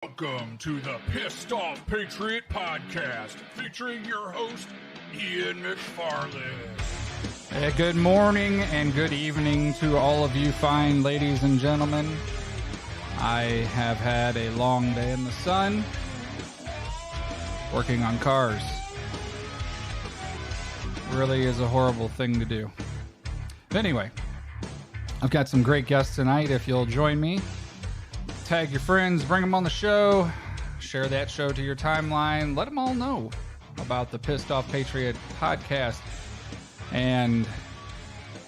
Welcome to the Pissed Off Patriot Podcast, featuring your host, Ian McFarland. Good morning and good evening to all of you fine ladies and gentlemen. I have had a long day in the sun, working on cars. Really is a horrible thing to do. But anyway, I've got some great guests tonight. If you'll join me, tag your friends, bring them on the show, share that show to your timeline, let them all know about the Pissed Off Patriot Podcast. And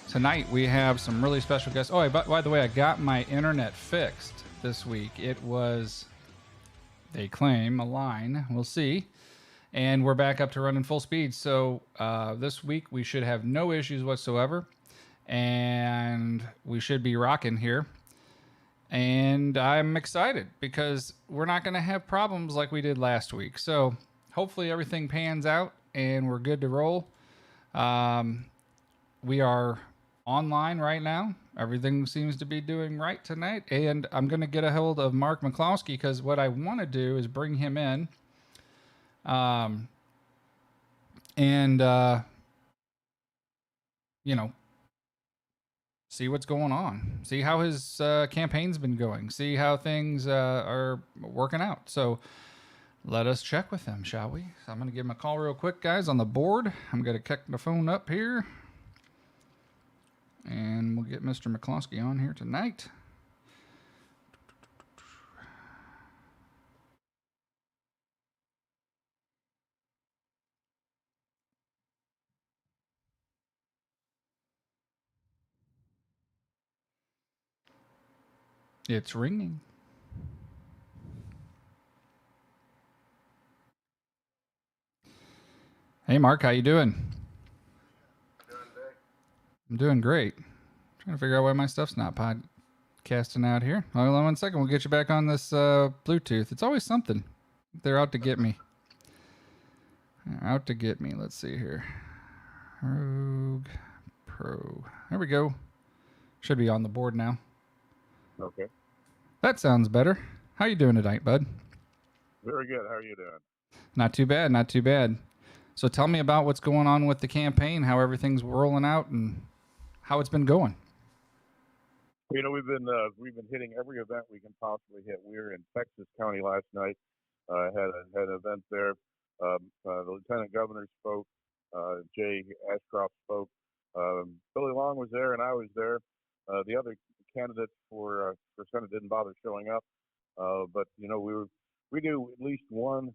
tonight we have some really special guests. Oh, by the way, I got my internet fixed this week. It was, they claim, a line. We'll see. And we're back up to running full speed. So this week we should have no issues whatsoever. And we should be rocking here. And I'm excited because we're not going to have problems like we did last week. So hopefully everything pans out and we're good to roll. We are online right now. Everything seems to be doing right tonight. And I'm going to get a hold of Mark McCloskey because what I want to do is bring him in. See what's going on, see how his campaign's been going, see how things are working out. So let us check with him, shall we? So I'm going to give him a call real quick, guys, on the board. I'm going to kick the phone up here, and we'll get Mr. McCloskey on here tonight. It's ringing. Hey, Mark, how you doing? I'm doing great. Trying to figure out why my stuff's not podcasting out here. Hold on 1 second. We'll get you back on this Bluetooth. It's always something. They're out to get me. They're out to get me. Let's see here. Rogue Pro. There we go. Should be on the board now. Okay. That sounds better. How you doing tonight, bud? Very good. How are you doing? Not too bad, not too bad. So tell me about what's going on with the campaign, how everything's rolling out, and how it's been going. You know, we've been hitting every event we can possibly hit. We were in Texas County last night. Had an event there. The lieutenant governor spoke. Jay Ashcroft spoke. Billy Long was there, and I was there. The other candidates for Senate didn't bother showing up, but you know we do at least one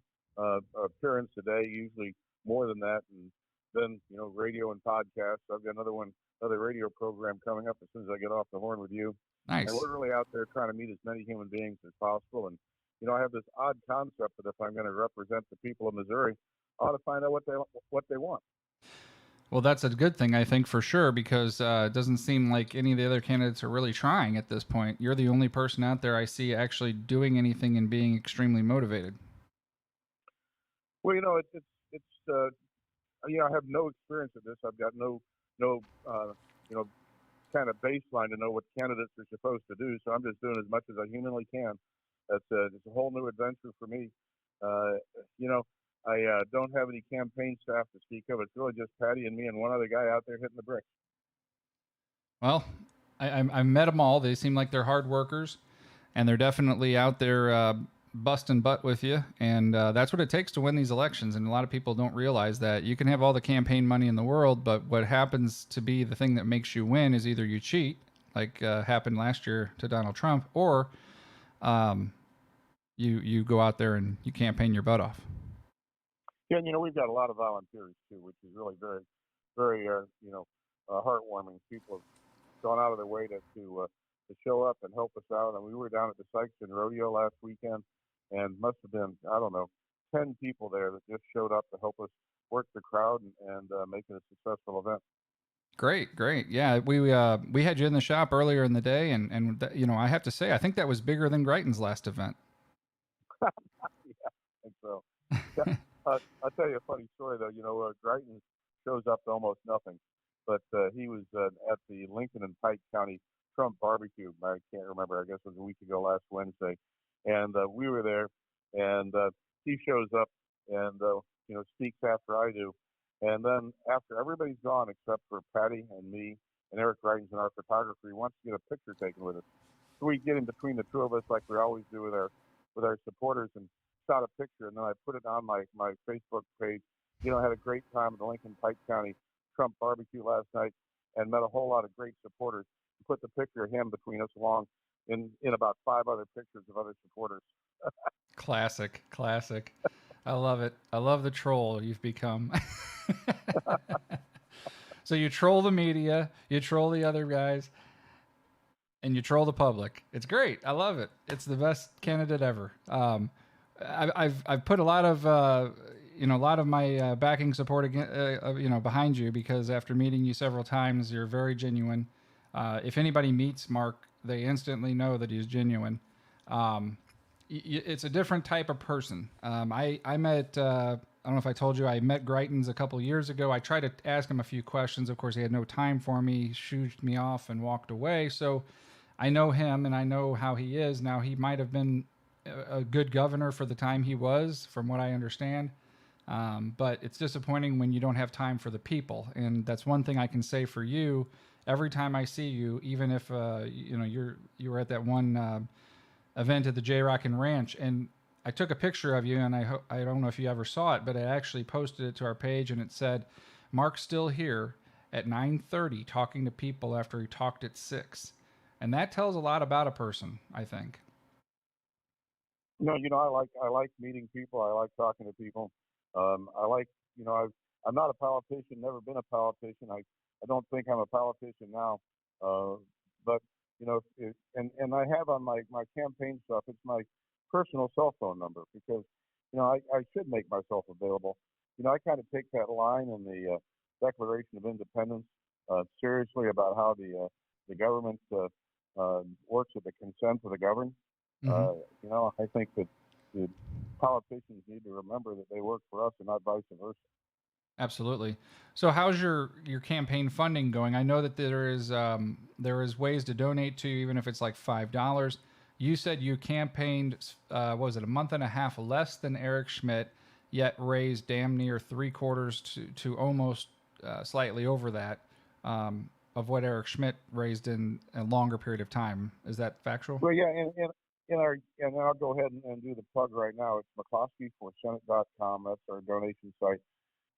appearance a day, usually more than that, and then you know radio and podcasts. I've got another radio program coming up as soon as I get off the horn with you. Nice. And we're really out there trying to meet as many human beings as possible. And you know I have this odd concept that if I'm going to represent the people of Missouri, I ought to find out what they want. Well, that's a good thing, I think, for sure, because it doesn't seem like any of the other candidates are really trying at this point. You're the only person out there I see actually doing anything and being extremely motivated. Well, you know, it's you know, I have no experience at this. I've got no you know, kind of baseline to know what candidates are supposed to do. So I'm just doing as much as I humanly can. It's a whole new adventure for me. You know, I don't have any campaign staff to speak of. It's really just Patty and me and one other guy out there hitting the bricks. Well, I met them all. They seem like they're hard workers, and they're definitely out there busting butt with you. And that's what it takes to win these elections. And a lot of people don't realize that. You can have all the campaign money in the world, but what happens to be the thing that makes you win is either you cheat, like happened last year to Donald Trump, or you go out there and you campaign your butt off. Yeah, and you know we've got a lot of volunteers too, which is really very, very you know heartwarming. People have gone out of their way to show up and help us out. And we were down at the Sykeston Rodeo last weekend, and must have been, I don't know, 10 people there that just showed up to help us work the crowd and make it a successful event. Great. Yeah, we had you in the shop earlier in the day, and you know, I have to say, I think that was bigger than Greitens' last event. Yeah, I think so. Yeah. I'll tell you a funny story, though. You know, Greitens shows up to almost nothing, but he was at the Lincoln and Pike County Trump barbecue. I can't remember. I guess it was a week ago last Wednesday. and we were there, and he shows up and speaks after I do, and then after everybody's gone except for Patty and me and Eric Writings and our photographer, he wants to get a picture taken with us. So we get in between the two of us like we always do with our supporters, and shot a picture, and then I put it on my Facebook page. I had a great time at the Lincoln Pike County Trump barbecue last night and met a whole lot of great supporters. Put the picture of him between us along in about 5 other pictures of other supporters. Classic. I love it. I love the troll you've become. So you troll the media, you troll the other guys, and you troll the public. It's great. I love it. It's the best candidate ever. I've put a lot of my backing support behind you, because after meeting you several times, you're very genuine. If anybody meets Mark, they instantly know that he's genuine. It's a different type of person. I met, I don't know if I told you, I met Greitens a couple years ago. I tried to ask him a few questions. Of course, he had no time for me, shooshed me off and walked away. So I know him and I know how he is. Now, he might have been a good governor for the time he was, from what I understand. But it's disappointing when you don't have time for the people. And that's one thing I can say for you. Every time I see you, even if you were at that one event at the J Rockin' Ranch, and I took a picture of you, and I don't know if you ever saw it, but I actually posted it to our page, and it said, "Mark's still here at 9:30 talking to people after he talked at 6." And that tells a lot about a person, I think. No, I like meeting people. I like talking to people. I like, I'm not a politician, never been a politician. I don't think I'm a politician now. But, and I have on my campaign stuff, it's my personal cell phone number, because, I should make myself available. I kind of take that line in the Declaration of Independence seriously, about how the government works at the consent of the governed. Mm-hmm. I think that the politicians need to remember that they work for us and not vice versa. Absolutely. So how's your campaign funding going? I know that there is ways to donate to, even if it's like $5. You said you campaigned, what was it, a month and a half less than Eric Schmidt, yet raised damn near 3/4 to almost slightly over that of what Eric Schmidt raised in a longer period of time. Is that factual? Well, yeah, and I'll go ahead and do the plug right now. It's McCloskey4Senate.com. That's our donation site.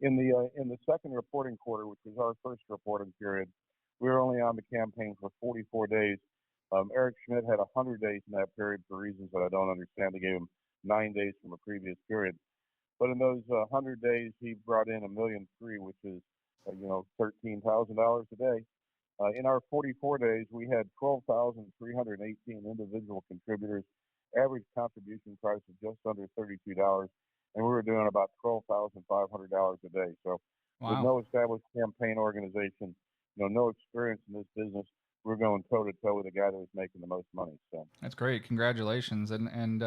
In the second reporting quarter, which was our first reporting period, we were only on the campaign for 44 days. Eric Schmidt had 100 days in that period for reasons that I don't understand. They gave him 9 days from a previous period. But in those 100 days, he brought in $1.3 million, which is, $13,000 a day. In our 44 days, we had 12,318 individual contributors, average contribution price of just under $32, and we were doing about $12,500 a day. So, wow. With no established campaign organization, no experience in this business, we're going toe to toe with the guy that was making the most money. So that's great. Congratulations. And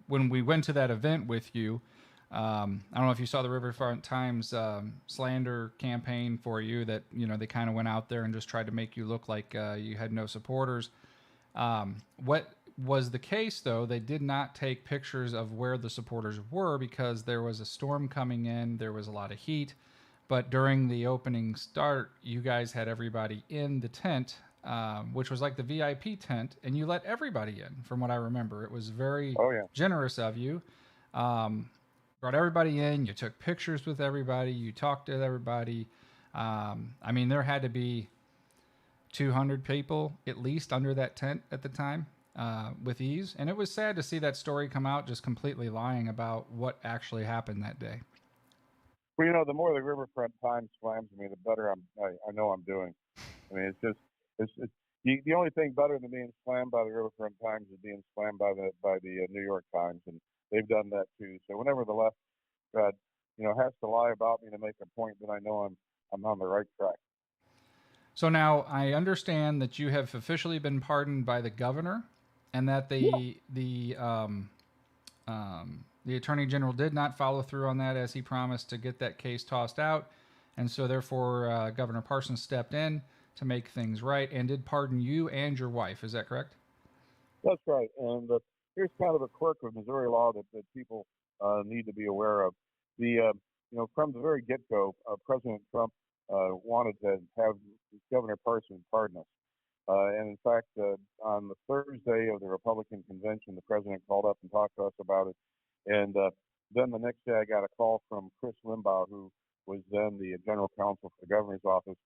when we went to that event with you, I don't know if you saw the Riverfront Times slander campaign for you, that, they kind of went out there and just tried to make you look like you had no supporters. What was the case, though? They did not take pictures of where the supporters were, because there was a storm coming in. There was a lot of heat. But during the opening start, you guys had everybody in the tent, which was like the VIP tent, and you let everybody in, from what I remember. It was very generous of you. Brought everybody in. You took pictures with everybody. You talked to everybody. There had to be 200 people at least under that tent at the time, with ease. And it was sad to see that story come out just completely lying about what actually happened that day. Well, the more the Riverfront Times slams me, the better I know I'm doing. It's the only thing better than being slammed by the Riverfront Times is being slammed by the New York Times, and they've done that too. So whenever the left, has to lie about me to make a point, then I know I'm on the right track. So now I understand that you have officially been pardoned by the governor, and that the Attorney General did not follow through on that, as he promised to get that case tossed out. And so therefore, Governor Parsons stepped in to make things right and did pardon you and your wife. Is that correct? That's right. And here's kind of a quirk of Missouri law that people need to be aware of. From the very get-go, President Trump wanted to have Governor Parson pardon us. And in fact, on the Thursday of the Republican convention, the president called up and talked to us about it. And then the next day, I got a call from Chris Limbaugh, who was then the general counsel for the governor's office.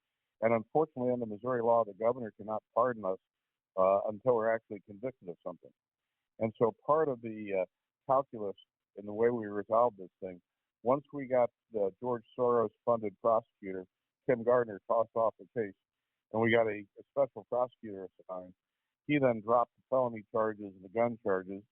And unfortunately, under Missouri law, the governor cannot pardon us until we're actually convicted of something. And so part of the calculus in the way we resolved this thing, once we got the George Soros-funded prosecutor, Tim Gardner, tossed off the case, and we got a special prosecutor assigned, he then dropped the felony charges and the gun charges,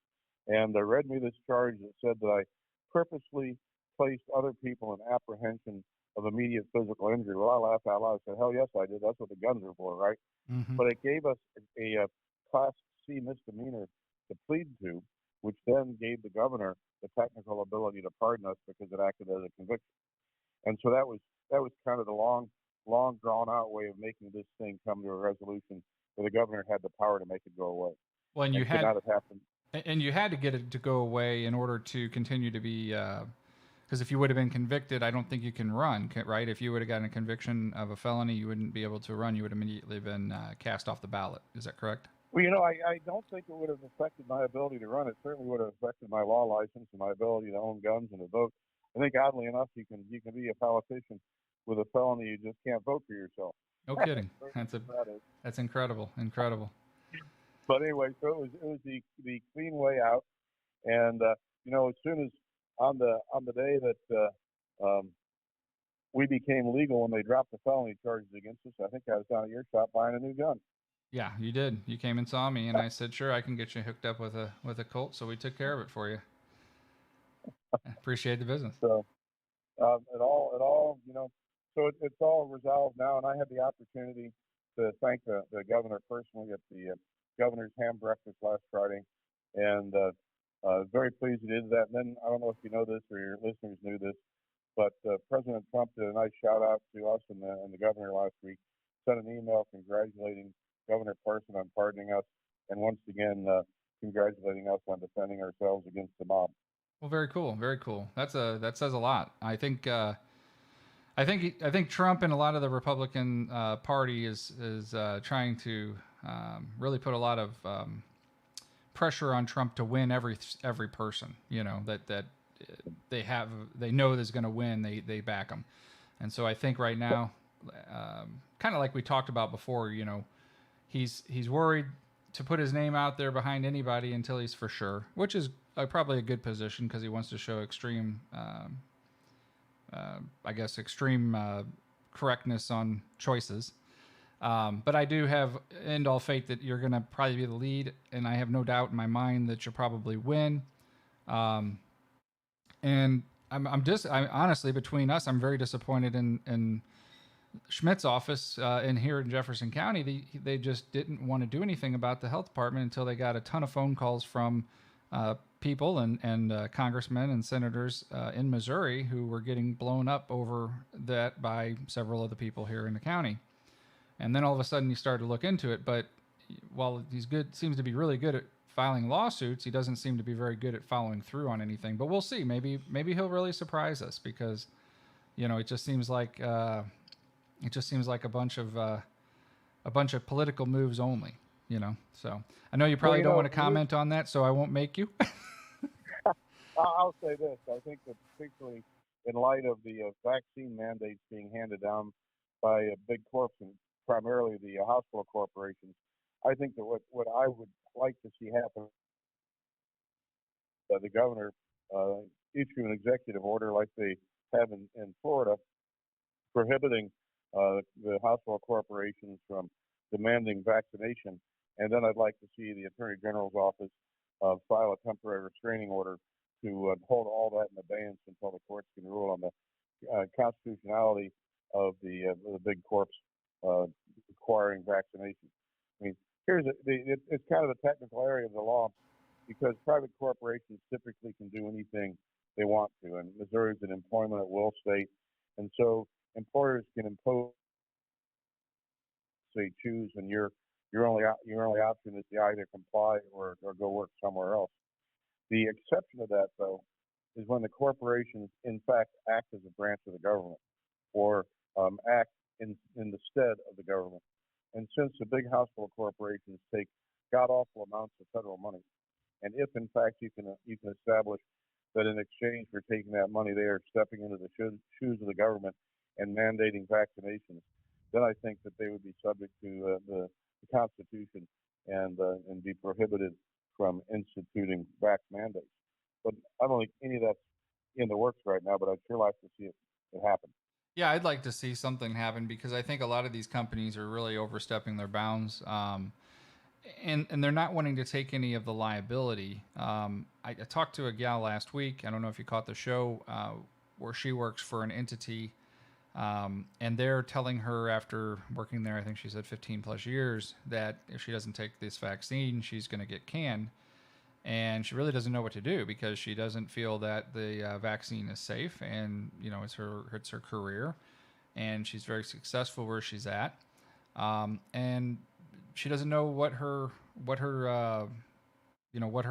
and read me this charge that said that I purposely placed other people in apprehension of immediate physical injury. Well, I laughed out loud. I said, hell yes, I did. That's what the guns are for, right? Mm-hmm. But it gave us a Class C misdemeanor to plead to, which then gave the governor the technical ability to pardon us because it acted as a conviction. And so that was kind of the long drawn out way of making this thing come to a resolution where the governor had the power to make it go away. Well, and you had not have happened. And you had to get it to go away in order to continue to be, because if you would have been convicted, I don't think you can run, right? If you would have gotten a conviction of a felony, you wouldn't be able to run. You would immediately been cast off the ballot. Is that correct? Well, I don't think it would have affected my ability to run. It certainly would have affected my law license and my ability to own guns and to vote. I think oddly enough, you can be a politician with a felony. You just can't vote for yourself. No kidding. That's incredible. Incredible. But anyway, so it was the clean way out, and as soon as on the day that we became legal when they dropped the felony charges against us, I think I was down at your shop buying a new gun. Yeah, you did. You came and saw me, and I said, "Sure, I can get you hooked up with a Colt." So we took care of it for you. I appreciate the business. So it all so it's all resolved now, and I had the opportunity to thank the governor personally at the governor's ham breakfast last Friday, and very pleased he did that. And then I don't know if you know this or your listeners knew this, but President Trump did a nice shout out to us and the governor last week. Sent an email congratulating Governor Parson on pardoning us, and once again congratulating us on defending ourselves against the mob. Well, very cool, very cool. That says a lot. I think Trump and a lot of the Republican Party is trying to really put a lot of pressure on Trump to win every person. That they know is going to win. They back him, and so I think right now, kind of like we talked about before, he's worried to put his name out there behind anybody until he's for sure, which is probably a good position because he wants to show extreme correctness on choices. But I do have end all faith that you're going to probably be the lead, and I have no doubt in my mind that you'll probably win. And I'm honestly, between us, I'm very disappointed in Schmidt's office in here in Jefferson County. They just didn't want to do anything about the health department until they got a ton of phone calls from people and congressmen and senators in Missouri who were getting blown up over that by several of the people here in the county. And then all of a sudden you start to look into it. But while seems to be really good at filing lawsuits, he doesn't seem to be very good at following through on anything. But we'll see. Maybe he'll really surprise us because, it just seems like a bunch of political moves only. So I know you probably don't want to comment on that, so I won't make you. I'll say this. I think that particularly in light of the vaccine mandates being handed down by big corps and primarily the hospital corporations, I think that what I would like to see happen, the governor issue an executive order like they have in Florida, prohibiting the hospital corporations from demanding vaccination. And then I'd like to see the Attorney General's office file a temporary restraining order to hold all that in abeyance until the courts can rule on the constitutionality of the big corps requiring vaccination. I mean, it's kind of a technical area of the law because private corporations typically can do anything they want to, and Missouri is an employment at will state, and so employers can impose, say, choose, and you're your only option is to either comply or go work somewhere else. The exception to that, though, is when the corporations, in fact, act as a branch of the government or act in the stead of the government. And since the big hospital corporations take god-awful amounts of federal money, and if, in fact, you can establish that in exchange for taking that money, they are stepping into the shoes of the government and mandating vaccinations, then I think that they would be subject to the Constitution and be prohibited from instituting vax mandates. But I don't think any of that's in the works right now, but I'd sure like to see it happen. Yeah, I'd like to see something happen because I think a lot of these companies are really overstepping their bounds. And they're not wanting to take any of the liability. I talked to a gal last week. I don't know if you caught the show, where she works for an entity, and they're telling her after working there, I think she said 15 plus years, that if she doesn't take this vaccine, she's going to get canned. And she really doesn't know what to do because she doesn't feel that the vaccine is safe, and it's her career, and she's very successful where she's at, and she doesn't know what her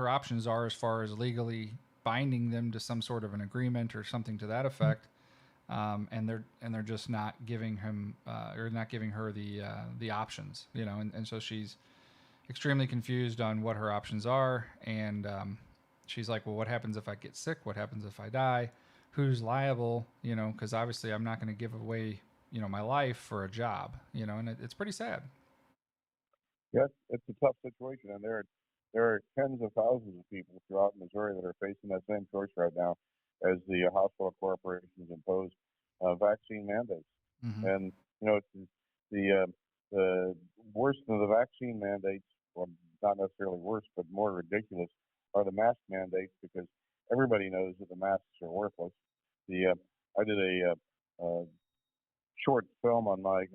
options are as far as legally binding them to some sort of an agreement or something to that effect, and they're just not giving her the options, and so she's extremely confused on what her options are, and she's like, well, what happens if I get sick? What happens if I die? Who's liable? Because obviously I'm not going to give away my life for a job, and it's pretty sad. Yes, it's a tough situation, and there are tens of thousands of people throughout Missouri that are facing that same choice right now as the hospital corporations impose vaccine mandates. Mm-hmm. And it's the worst of the vaccine mandates, well, not necessarily worse, but more ridiculous, are the mask mandates, because everybody knows that the masks are worthless. I did a short film on my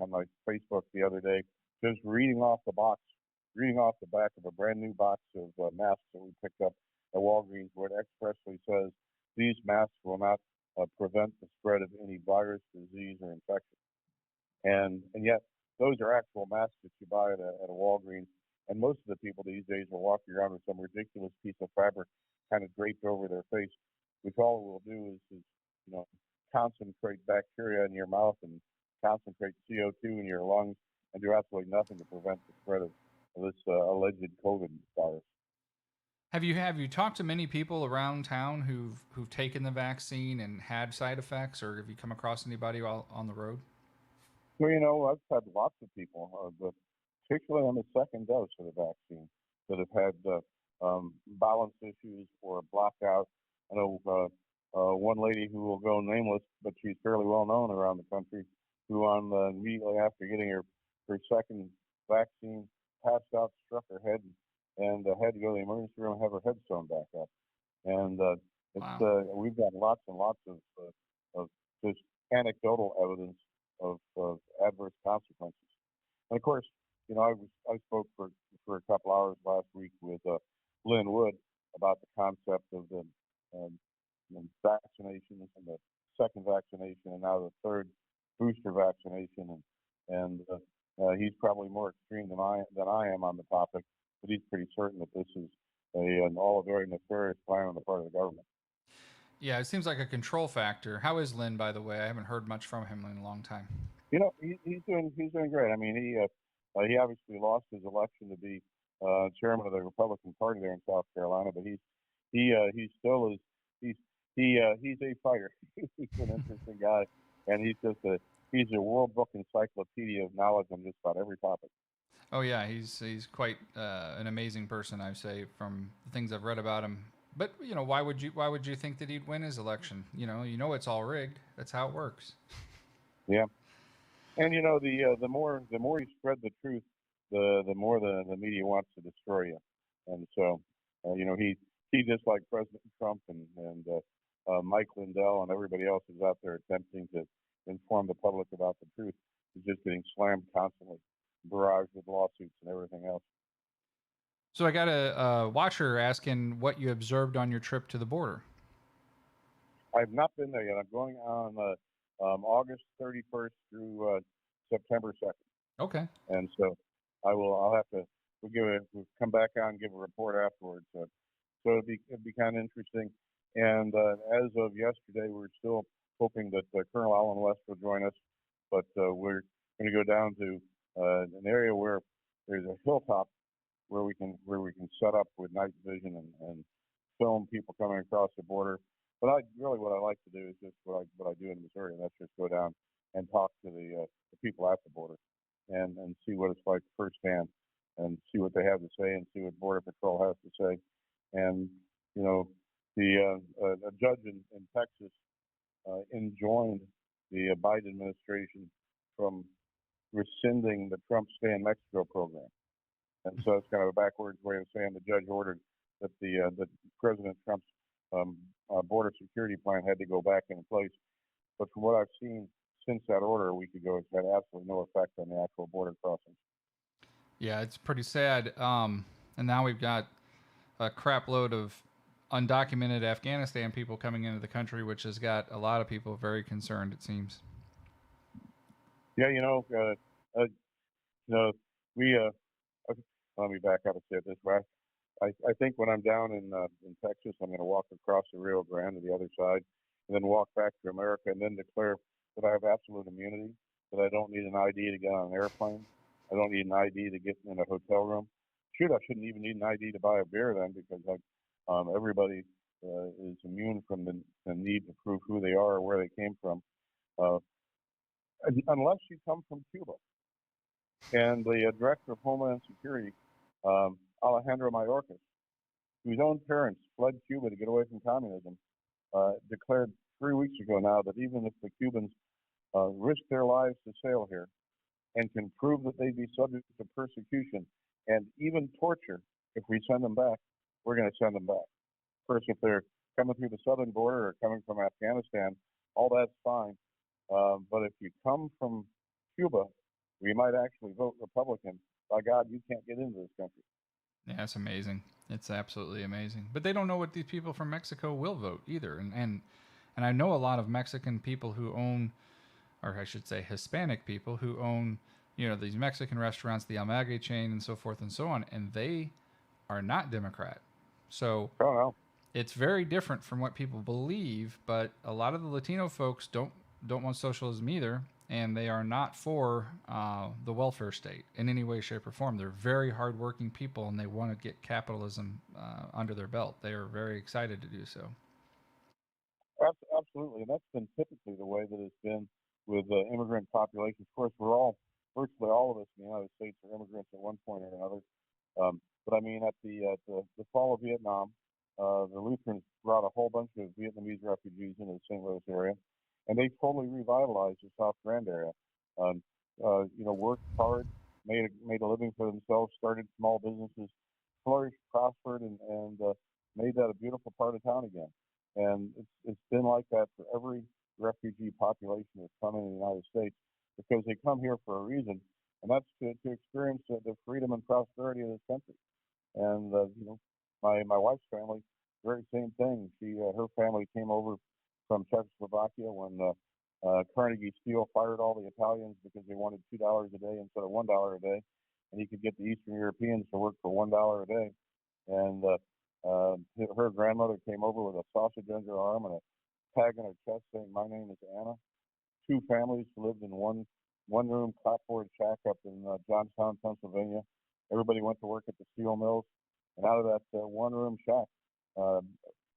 Facebook the other day, just reading off the back of a brand new box of masks that we picked up at Walgreens, where it expressly says these masks will not prevent the spread of any virus, disease, or infection. And yet those are actual masks that you buy at a Walgreens. And most of the people these days are walking around with some ridiculous piece of fabric kind of draped over their face, which all it will do is concentrate bacteria in your mouth and concentrate CO2 in your lungs and do absolutely nothing to prevent the spread of this alleged COVID virus. Have you talked to many people around town who've taken the vaccine and had side effects, or have you come across anybody while on the road? Well, I've had lots of people, but particularly on the second dose of the vaccine, that have had balance issues or blocked out. I know one lady who will go nameless, but she's fairly well known around the country, who immediately after getting her second vaccine passed out, struck her head, and had to go to the emergency room and have her head sewn back up. And Wow. We've got lots and lots of just anecdotal evidence of adverse consequences. And of course, I spoke for a couple hours last week with Lynn Wood about the concept of the vaccinations and the second vaccination and now the third booster vaccination, and he's probably more extreme than I am on the topic, but he's pretty certain that this is an all very nefarious plan on the part of the government. Yeah, it seems like a control factor. How is Lynn, by the way? I haven't heard much from him in a long time. He's doing great. I mean, he obviously lost his election to be chairman of the Republican Party there in South Carolina, but he still is he's a fighter. He's an interesting guy, and he's a World Book encyclopedia of knowledge on just about every topic. Oh yeah, he's quite an amazing person, I'd say, from the things I've read about him. But why would you think that he'd win his election? It's all rigged. That's how it works. Yeah, and the more you spread the truth, the more the media wants to destroy you. And so he just like President Trump and Mike Lindell and everybody else is out there attempting to inform the public about the truth is just getting slammed constantly, barraged with lawsuits and everything else. So I got a watcher asking what you observed on your trip to the border. I've not been there yet. I'm going on August 31st through September 2nd. Okay. And so I'll have to we'll come back on and give a report afterwards. So it'd be kind of interesting. And as of yesterday, we're still hoping that Colonel Alan West will join us, but we're going to go down to an area where there's a hilltop where we can set up with night vision and film people coming across the border. But what I like to do is just what I do in Missouri, and that's just go down and talk to the people at the border and see what it's like firsthand and see what they have to say and see what Border Patrol has to say. And a judge in Texas enjoined the Biden administration from rescinding the Trump Stay in Mexico program. And so it's kind of a backwards way of saying the judge ordered that that President Trump's border security plan had to go back into place. But from what I've seen since that order a week ago, it's had absolutely no effect on the actual border crossings. Yeah, it's pretty sad. And now we've got a crap load of undocumented Afghanistan people coming into the country, which has got a lot of people very concerned, it seems. Yeah, let me back up and say it this way. I think when I'm down in Texas, I'm going to walk across the Rio Grande to the other side, and then walk back to America, and then declare that I have absolute immunity, that I don't need an ID to get on an airplane, I don't need an ID to get in a hotel room. Shoot, I shouldn't even need an ID to buy a beer then, because everybody is immune from the need to prove who they are or where they came from, unless you come from Cuba. And the director of Homeland Security, Alejandro Mayorkas, whose own parents fled Cuba to get away from communism, declared 3 weeks ago now that even if the Cubans risk their lives to sail here and can prove that they'd be subject to persecution and even torture if we send them back, we're going to send them back. Of course, if they're coming through the southern border or coming from Afghanistan, all that's fine. But if you come from Cuba, we might actually vote Republican. By God, you can't get into this country. Yeah, it's amazing. It's absolutely amazing. But they don't know what these people from Mexico will vote either. And I know a lot of Mexican people who own, or I should say Hispanic people who own, these Mexican restaurants, the Almague chain and so forth and so on, and they are not Democrat. So it's very different from what people believe, but a lot of the Latino folks don't want socialism either, and they are not for the welfare state in any way, shape, or form. They're very hardworking people, and they want to get capitalism under their belt. They are very excited to do so. Absolutely, and that's been typically the way that it's been with immigrant populations. Of course, virtually all of us in the United States are immigrants at one point or another. But I mean, at the fall of Vietnam, the Lutherans brought a whole bunch of Vietnamese refugees into the St. Louis area, and they totally revitalized the South Grand area. Worked hard, made a living for themselves, started small businesses, flourished, prospered, and made that a beautiful part of town again. And it's been like that for every refugee population that's come in the United States, because they come here for a reason, and that's to experience the freedom and prosperity of this country. And my wife's family, very same thing. Her family came over from Czechoslovakia when Carnegie Steel fired all the Italians because they wanted $2 a day instead of $1 a day, and you could get the Eastern Europeans to work for $1 a day. And her grandmother came over with a sausage under her arm and a tag on her chest saying, "My name is Anna." 2 families lived in one room clapboard shack up in Johnstown, Pennsylvania. Everybody went to work at the steel mills, and out of that one room shack,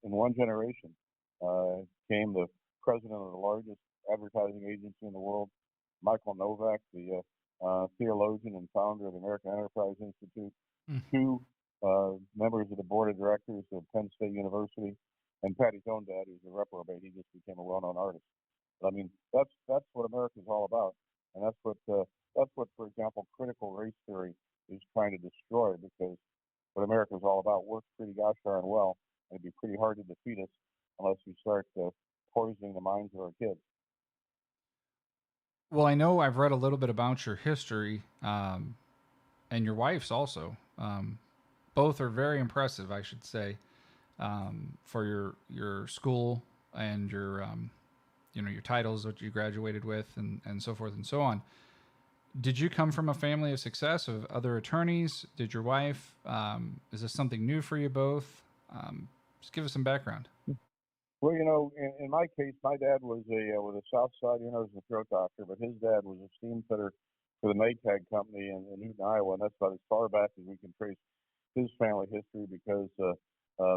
in one generation, came the president of the largest advertising agency in the world, Michael Novak, the theologian and founder of the American Enterprise Institute, 2 members of the board of directors of Penn State University, and Patty's own dad, who's a reprobate. He just became a well-known artist. But, I mean, that's what America's all about, and that's what, for example, critical race theory is trying to destroy, because what America's all about works pretty gosh darn well, and it'd be pretty hard to defeat us unless we start poisoning the minds of our kids. Well, I know I've read a little bit about your history, and your wife's also. Both are very impressive, I should say, for your school and your your titles that you graduated with, and so forth and so on. Did you come from a family of success of other attorneys? Did your wife? Is this something new for you both? Just give us some background. Well, in my case, my dad was a South Side was a throat doctor, but his dad was a steam fitter for the Maytag Company in Newton, Iowa, and that's about as far back as we can trace his family history because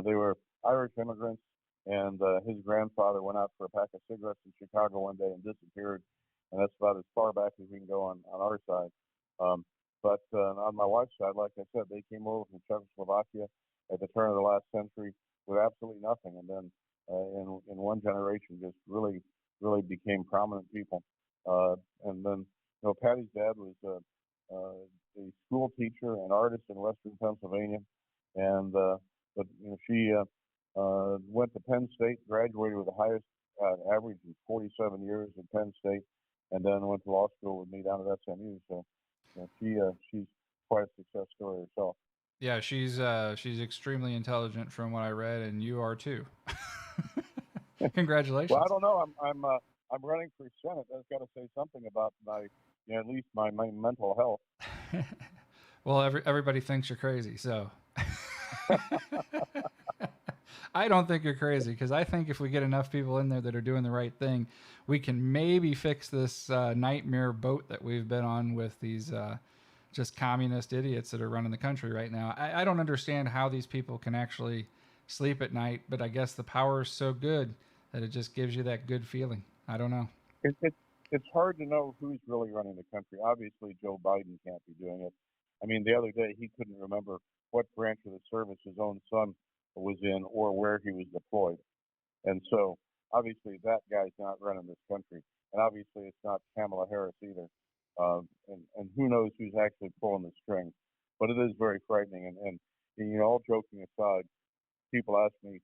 they were Irish immigrants, and his grandfather went out for a pack of cigarettes in Chicago one day and disappeared, and that's about as far back as we can go on our side. But on my wife's side, like I said, they came over from Czechoslovakia at the turn of the last century with absolutely nothing, and then in one generation just really became prominent people. And then Patty's dad was a school teacher and artist in Western Pennsylvania, and but she went to Penn State, graduated with the highest average in 47 years at Penn State, and then went to law school with me down at SMU. So she's quite a success story herself. Yeah, she's extremely intelligent from what I read, and you are too. Congratulations. Well, I don't know. I'm running for Senate. That's got to say something about my at least my mental health. Well, everybody thinks you're crazy, so I don't think you're crazy because I think if we get enough people in there that are doing the right thing, we can maybe fix this nightmare boat that we've been on with these just communist idiots that are running the country right now. I don't understand how these people can actually sleep at night, but I guess the power is so good that it just gives you that good feeling. I don't know. It's hard to know who's really running the country. Obviously, Joe Biden can't be doing it. I mean, the other day he couldn't remember what branch of the service his own son was in or where he was deployed. And so, obviously, that guy's not running this country. And obviously, it's not Kamala Harris either. And who knows who's actually pulling the strings. But it is very frightening. And all joking aside, people ask me,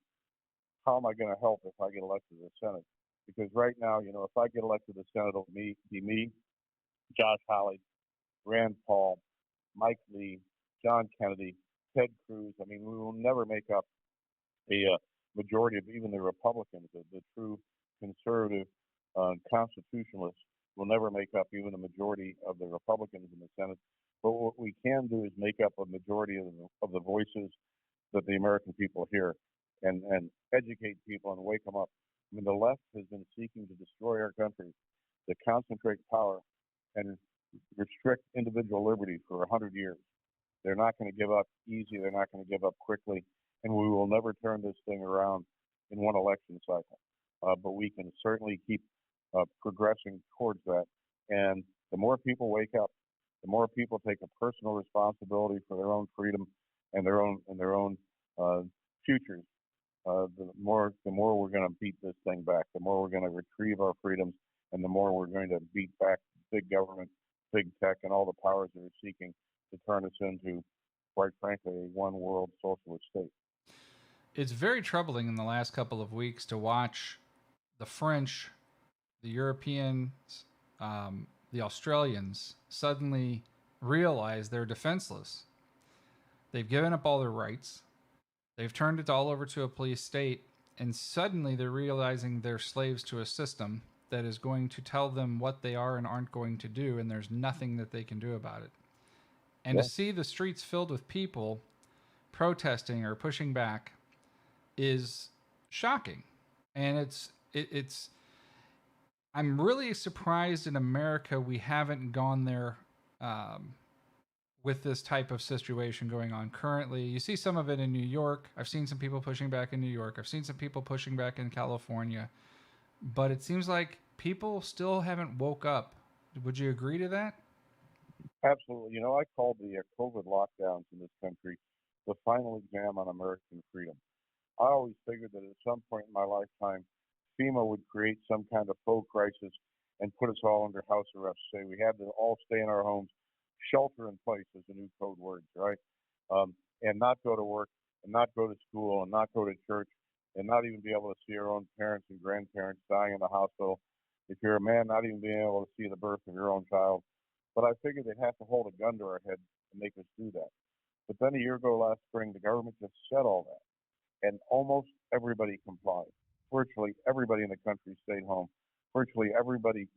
how am I going to help if I get elected to the Senate? Because right now, if I get elected to the Senate, it'll be me, Josh Hawley, Rand Paul, Mike Lee, John Kennedy, Ted Cruz. I mean, we will never make up a majority of even the Republicans, the true conservative constitutionalists will never make up even a majority of the Republicans in the Senate. But what we can do is make up a majority of the voices that the American people hear and educate people and wake them up. I mean, the left has been seeking to destroy our country, to concentrate power and restrict individual liberty for 100 years. They're not going to give up easy. They're not going to give up quickly. And we will never turn this thing around in one election cycle. But we can certainly keep progressing towards that. And the more people wake up, the more people take a personal responsibility for their own freedom and their own futures. The more we're going to beat this thing back, the more we're going to retrieve our freedoms, and the more we're going to beat back big government, big tech, and all the powers that are seeking to turn us into, quite frankly, a one-world socialist state. It's very troubling in the last couple of weeks to watch the French, the Europeans, the Australians suddenly realize they're defenseless. They've given up all their rights. They've turned it all over to a police state, and suddenly they're realizing they're slaves to a system that is going to tell them what they are and aren't going to do, and there's nothing that they can do about it. And to see the streets filled with people protesting or pushing back is shocking. And it's I'm really surprised in America we haven't gone there with this type of situation going on currently. You see some of it in New York. I've seen some people pushing back in New York. I've seen some people pushing back in California. But it seems like people still haven't woke up. Would you agree to that? Absolutely. I called the COVID lockdowns in this country the final exam on American freedom. I always figured that at some point in my lifetime, FEMA would create some kind of faux crisis and put us all under house arrest. Say we had to all stay in our homes, shelter in place is the new code words, right? And not go to work, and not go to school, and not go to church, and not even be able to see our own parents and grandparents dying in the hospital. If you're a man, not even being able to see the birth of your own child. But I figured they'd have to hold a gun to our head to make us do that. But then a year ago last spring, the government just said all that. And almost everybody complied. Virtually everybody in the country stayed home. Virtually everybody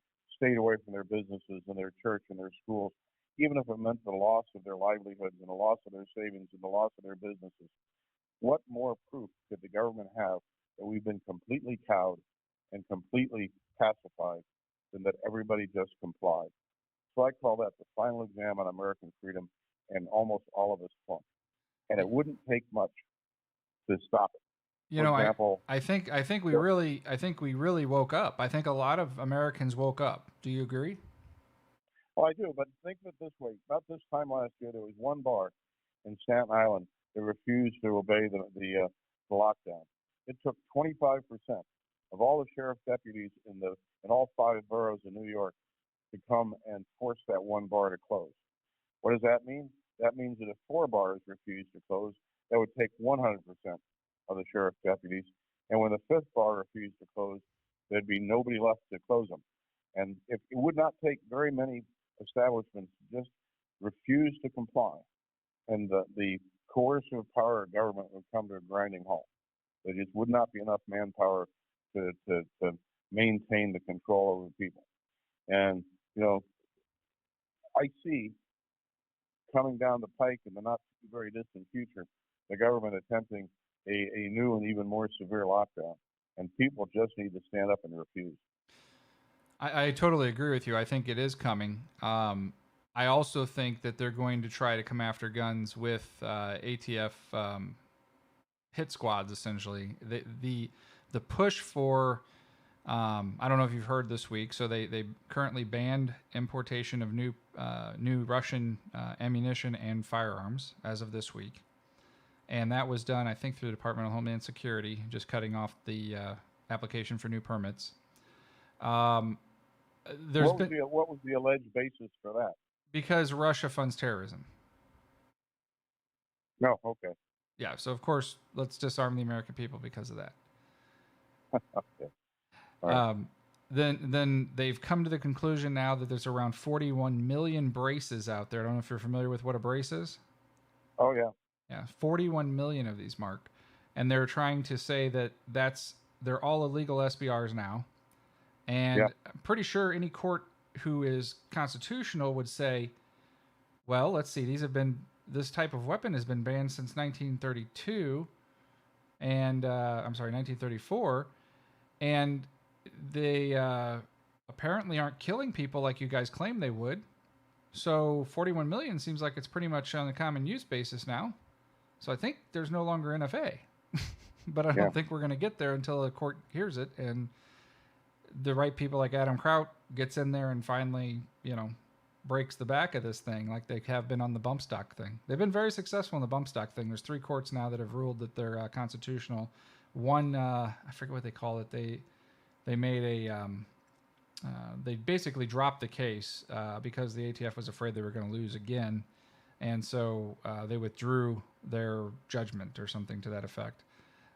stayed away from their businesses and their church and their schools, even if it meant the loss of their livelihoods and the loss of their savings and the loss of their businesses. What more proof could the government have that we've been completely cowed and completely pacified than that everybody just complied? So I call that the final exam on American freedom, and almost all of us flunked. And it wouldn't take much to stop it. For example, I think we really woke up. I think a lot of Americans woke up. Do you agree? Well, I do, but think of it this way. About this time last year, there was one bar in Staten Island that refused to obey the lockdown. It took 25% of all the sheriff deputies in all 5 boroughs of New York to come and force that one bar to close. What does that mean? That means that if 4 bars refused to close, that would take 100% of the sheriff deputies. And when the 5th bar refused to close, there'd be nobody left to close them. And if it would not take very many establishments to just refuse to comply, and the coercive power of government would come to a grinding halt. There just would not be enough manpower to maintain the control over the people. And, I see coming down the pike in the not very distant future, the government attempting a new and even more severe lockdown. And people just need to stand up and refuse. I totally agree with you. I think it is coming. I also think that they're going to try to come after guns with ATF hit squads, essentially. The push for, I don't know if you've heard this week, so they currently banned importation of new Russian ammunition and firearms as of this week. And that was done, I think, through the Department of Homeland Security, just cutting off the application for new permits. What was the alleged basis for that? Because Russia funds terrorism. No, okay. Yeah, so of course, let's disarm the American people because of that. Okay. All right. Then they've come to the conclusion now that there's around 41 million braces out there. I don't know if you're familiar with what a brace is. Oh, yeah. Yeah, 41 million of these, Mark. And they're trying to say that they're all illegal SBRs now. And yeah. I'm pretty sure any court who is constitutional would say, well, let's see, this type of weapon has been banned since 1932 and 1934, and they apparently aren't killing people like you guys claim they would. So 41 million seems like it's pretty much on a common use basis now. So I think there's no longer NFA, but I don't think we're going to get there until the court hears it and the right people like Adam Kraut gets in there and finally, breaks the back of this thing like they have been on the bump stock thing. They've been very successful in the bump stock thing. There's 3 courts now that have ruled that they're constitutional. One, I forget what they call it. They made they basically dropped the case because the ATF was afraid they were going to lose again. And so they withdrew their judgment or something to that effect.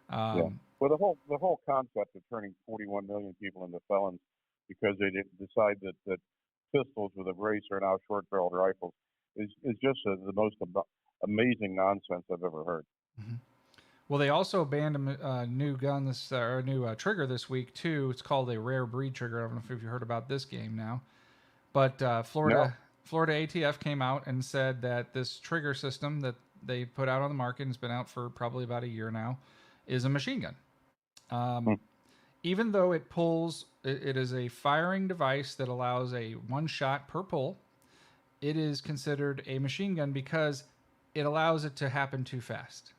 Well, the whole concept of turning 41 million people into felons because they decide that pistols with a brace are now short-barreled rifles is just the most amazing nonsense I've ever heard. Mm-hmm. Well, they also banned a new gun new trigger this week too. It's called a rare breed trigger. I don't know if you've heard about this game now, but Florida ATF came out and said that this trigger system that they put out on the market and has been out for probably about a year now is a machine gun. Even though it is a firing device that allows a 1 shot per pull, it is considered a machine gun because it allows it to happen too fast.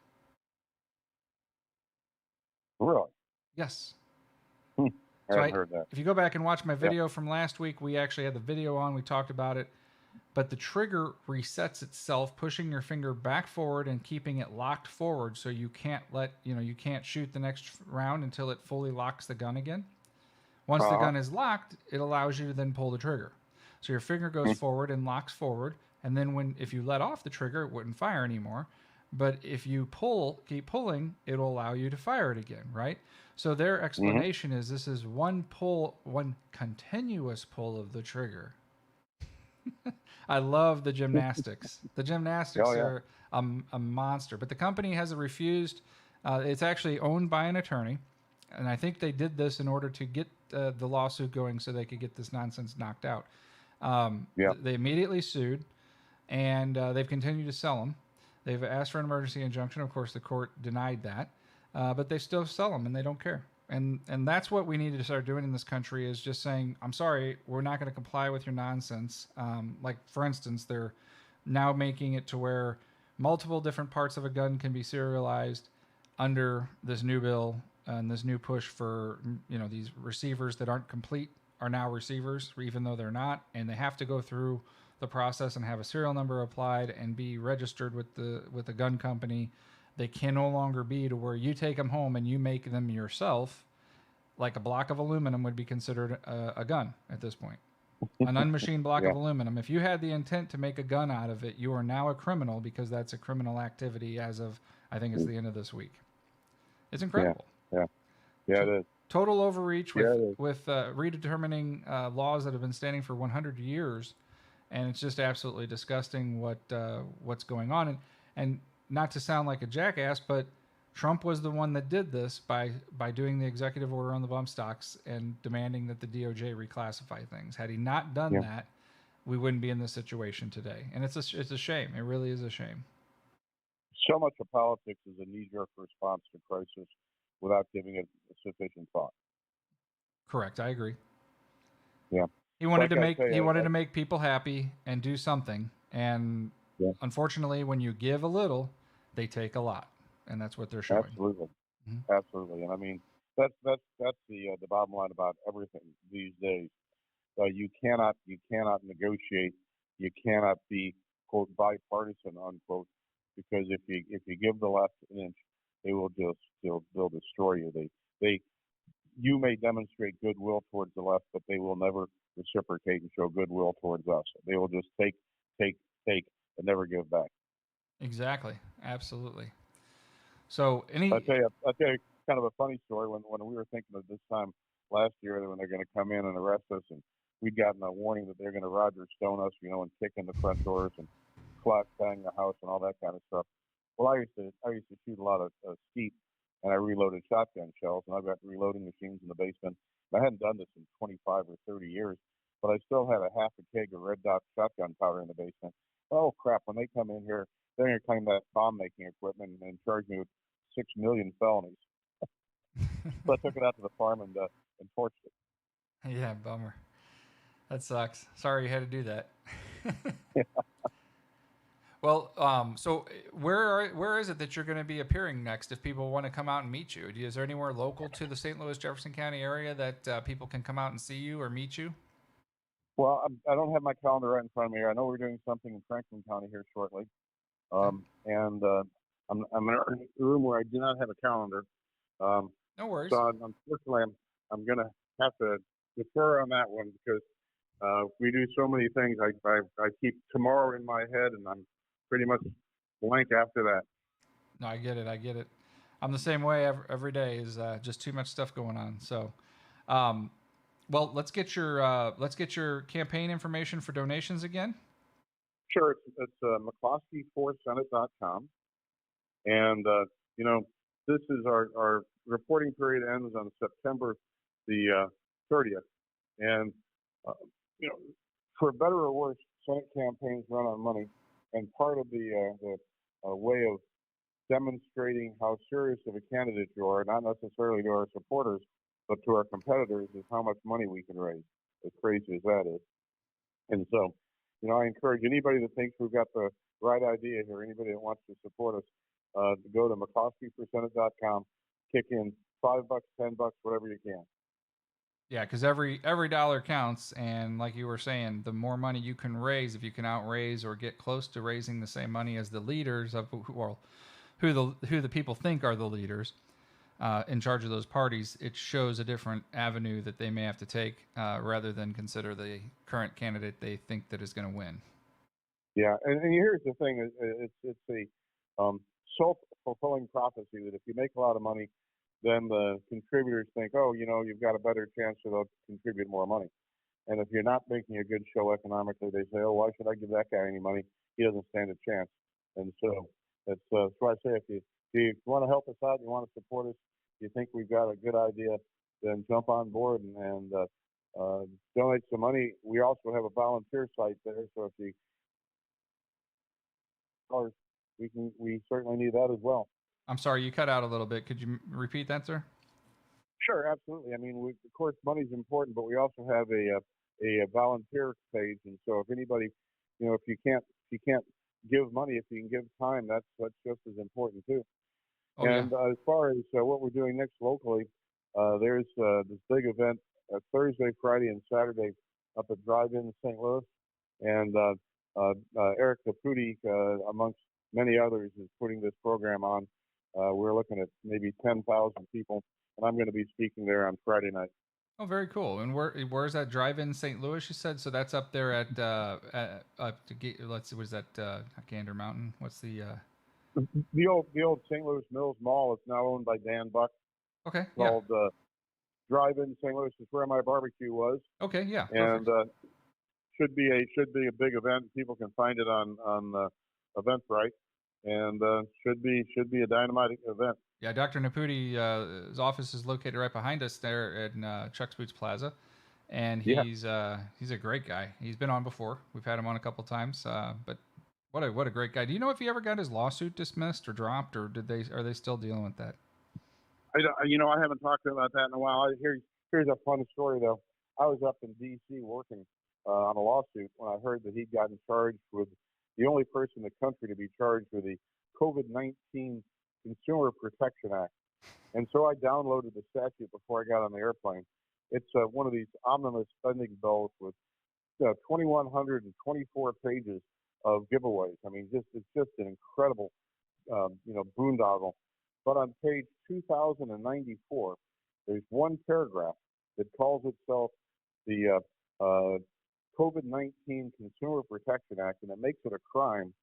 Really? Yes. I haven't heard that. If you go back and watch my video from last week, we actually had the video on. We talked about it. But the trigger resets itself, pushing your finger back forward and keeping it locked forward, so you can't you can't shoot the next round until it fully locks the gun again. Once the gun is locked, it allows you to then pull the trigger. So your finger goes forward and locks forward, and then if you let off the trigger, it wouldn't fire anymore. But if you keep pulling, it'll allow you to fire it again, right? So their explanation is this is one continuous pull of the trigger. I love the gymnastics. The gymnastics are a monster. But the company has refused. It's actually owned by an attorney, And I think they did this in order to get the lawsuit going so they could get this nonsense knocked out. Yeah. They immediately sued, and they've continued to sell them. They've asked for an emergency injunction. Of course, the court denied that, but they still sell them, and they don't care. And that's what we need to start doing in this country is just saying, I'm sorry, we're not going to comply with your nonsense. Like, for instance, they're now making it to where multiple different parts of a gun can be serialized under this new bill and this new push for, these receivers that aren't complete are now receivers, even though they're not, and they have to go through the process and have a serial number applied and be registered with the gun company. They can no longer be to where you take them home and you make them yourself, like a block of aluminum would be considered a gun at this point. An unmachined block of aluminum. If you had the intent to make a gun out of it, you are now a criminal because that's a criminal activity as of, I think it's the end of this week. It's incredible. Yeah, it is. Total overreach with redetermining laws that have been standing for 100 years, and it's just absolutely disgusting what's going on. And not to sound like a jackass, but Trump was the one that did this by doing the executive order on the bump stocks and demanding that the DOJ reclassify things. Had he not done that, we wouldn't be in this situation today. And it's a shame. It really is a shame. So much of politics is a knee-jerk response to crisis without giving it sufficient thought. Correct. I agree. Yeah. He wanted to make people happy and do something. And unfortunately, when you give a little, they take a lot. And that's what they're showing. Absolutely. Mm-hmm. Absolutely. And I mean, that's the bottom line about everything these days. You cannot negotiate. You cannot be, quote, bipartisan, unquote, because if you give the left an inch, they'll destroy you. You may demonstrate goodwill towards the left, but they will never reciprocate and show goodwill towards us. They will just take, and never give back. Exactly. Absolutely. So I'll tell you kind of a funny story. When we were thinking of this time last year, when they're going to come in and arrest us, and we'd gotten a warning that they're going to Roger Stone us, and kick in the front doors and bang the house and all that kind of stuff. Well, I used to shoot a lot of skeet, and I reloaded shotgun shells, and I've got reloading machines in the basement. I hadn't done this in 25 or 30 years, but I still had a half a keg of Red Dot shotgun powder in the basement. Oh crap! When they come in here, they're going to claim that bomb-making equipment and charge me with 6 million felonies. So I took it out to the farm and torched it. Yeah, bummer. That sucks. Sorry you had to do that. Yeah. Well, so where is it that you're going to be appearing next if people want to come out and meet you? Is there anywhere local to the St. Louis, Jefferson County area that people can come out and see you or meet you? Well, I don't have my calendar right in front of me. I know we're doing something in Franklin County here shortly. And I'm in a room where I do not have a calendar. No worries. So unfortunately, I'm going to have to defer on that one because we do so many things. I keep tomorrow in my head, and I'm pretty much blank after that. No, I get it. I'm the same way every day. Is just too much stuff going on. So, well, let's get your campaign information for donations again. Sure, it's McCloskey4Senate.com, and this is our reporting period ends on September the 30th, and for better or worse, Senate campaigns run on money, and part of the way of demonstrating how serious of a candidate you are, not necessarily to our supporters, but to our competitors, is how much money we can raise, as crazy as that is. And so, I encourage anybody that thinks we've got the right idea here, anybody that wants to support us, to go to McCloskey4Senate.com, kick in $5, $10, whatever you can. Yeah, because every dollar counts, and like you were saying, the more money you can raise, if you can outraise or get close to raising the same money as the leaders of who the people think are the leaders in charge of those parties, it shows a different avenue that they may have to take rather than consider the current candidate they think that is going to win. Yeah, and here's the thing: it's a self-fulfilling prophecy that if you make a lot of money, then the contributors think, you've got a better chance, so they'll contribute more money. And if you're not making a good show economically, they say, why should I give that guy any money? He doesn't stand a chance. And so that's why I say if you want to help us out, you want to support us, you think we've got a good idea, then jump on board and donate some money. We also have a volunteer site there, so if you we certainly need that as well. I'm sorry, you cut out a little bit. Could you repeat that, sir? Sure, absolutely. I mean, of course, money is important, but we also have a volunteer page, and so if anybody, if you can't give money, if you can give time, that's just as important too. Oh, and as far as what we're doing next locally, there's this big event Thursday, Friday, and Saturday up at Drive-In St. Louis, and Eric Caputi, amongst many others, is putting this program on. We're looking at maybe 10,000 people, and I'm going to be speaking there on Friday night. Oh, very cool. And where's that Drive-In St. Louis, you said? So that's up there at let's see, what is that, Gander Mountain? What's the old St. Louis Mills Mall? It's now owned by Dan Buck. Okay. Called Drive-In St. Louis is where my barbecue was. Okay, yeah. And should be a big event. People can find it on Eventbrite, and should be a dynamite event. Yeah, Dr. Naputi's office is located right behind us there in Chuck's Boots Plaza, and he's a great guy. He's been on before. We've had him on a couple times, but what a great guy. Do you know if he ever got his lawsuit dismissed or dropped, or are they still dealing with that? I haven't talked to him about that in a while. Here's a fun story though. I was up in D.C. working on a lawsuit when I heard that he'd gotten charged with the only person in the country to be charged with the COVID-19 Consumer Protection Act. And so I downloaded the statute before I got on the airplane. It's one of these omnibus spending bills with 2,124 pages of giveaways. I mean, it's just an incredible, boondoggle. But on page 2094, there's one paragraph that calls itself the COVID-19 Consumer Protection Act, and it makes it a crime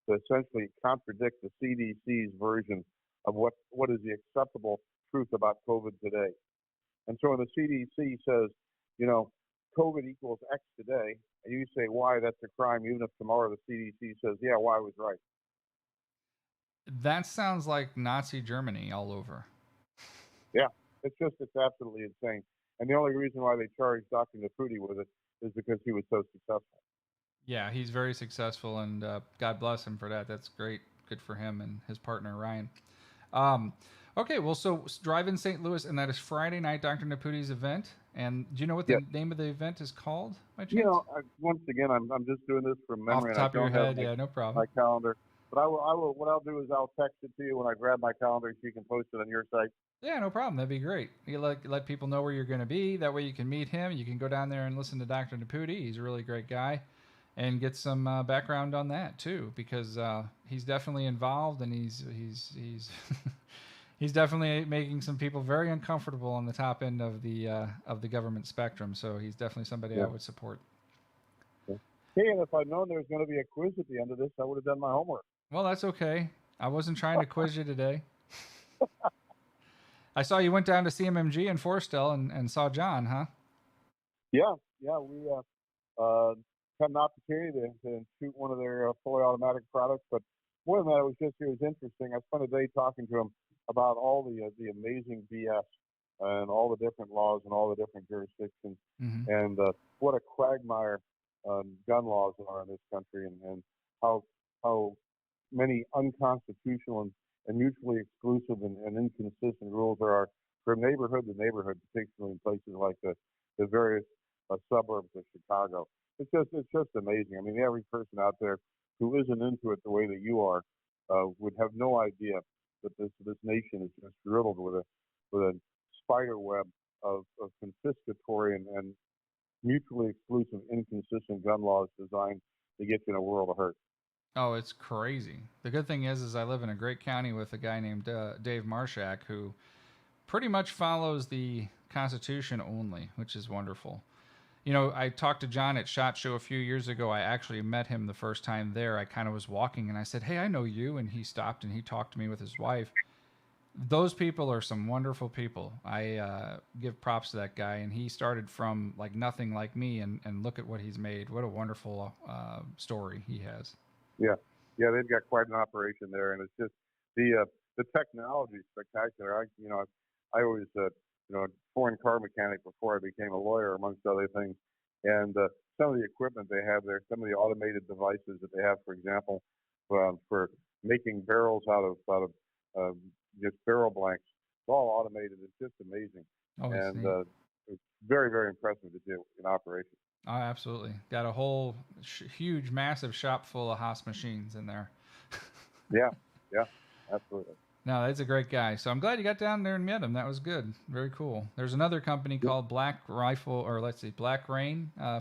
to essentially contradict the CDC's version of what is the acceptable truth about COVID today. And so when the CDC says, COVID equals X today, and you say why that's a crime, even if tomorrow the CDC says, yeah, Y was right. That sounds like Nazi Germany all over. Yeah, it's absolutely insane. And the only reason why they charged Dr. Naputi with it is because he was so successful. Yeah, he's very successful, and God bless him for that. That's great. Good for him and his partner, Ryan. Okay, well, so Drive-In St. Louis, and that is Friday night, Dr. Naputi's event. And do you know what the name of the event is called, by chance? Once again, I'm just doing this from memory. Off the top of your head, no problem. My calendar. But I will. What I'll do is I'll text it to you when I grab my calendar, so you can post it on your site. Yeah, no problem. That'd be great. You let people know where you're going to be. That way you can meet him. You can go down there and listen to Dr. Naputi. He's a really great guy, and get some background on that too, because he's definitely involved, and he's he's definitely making some people very uncomfortable on the top end of the government spectrum. So he's definitely somebody I would support. Hey, and if I'd known there was going to be a quiz at the end of this, I would have done my homework. Well, that's okay. I wasn't trying to quiz you today. I saw you went down to CMMG in Forestell and saw John, huh? Yeah. We had an opportunity to shoot one of their fully automatic products, but more than that, it was interesting. I spent a day talking to him about all the amazing BS and all the different laws and all the different jurisdictions, and what a quagmire gun laws are in this country, and how many unconstitutional and mutually exclusive and inconsistent rules there are from neighborhood to neighborhood, particularly in places like the various suburbs of Chicago. It's just amazing. I mean, the average person out there who isn't into it the way that you are would have no idea that this nation is just riddled with a spider web of confiscatory and mutually exclusive, inconsistent gun laws designed to get you in a world of hurt. Oh, it's crazy. The good thing is I live in a great county with a guy named Dave Marshak, who pretty much follows the Constitution only, which is wonderful. I talked to John at SHOT Show a few years ago. I actually met him the first time there. I kind of was walking, and I said, hey, I know you. And he stopped, and he talked to me with his wife. Those people are some wonderful people. I give props to that guy, and he started from like nothing like me, and look at what he's made. What a wonderful story he has. Yeah, they've got quite an operation there, and it's just the technology is spectacular. I was, foreign car mechanic before I became a lawyer, amongst other things. And some of the equipment they have there, some of the automated devices that they have, for example, for making barrels out of just barrel blanks, it's all automated. It's just amazing. Oh, And it's very, very impressive to do in operation. Oh, absolutely. Got a whole huge, massive shop full of Haas machines in there. Yeah, absolutely. No, that's a great guy. So I'm glad you got down there and met him. That was good. Very cool. There's another company called Black Rain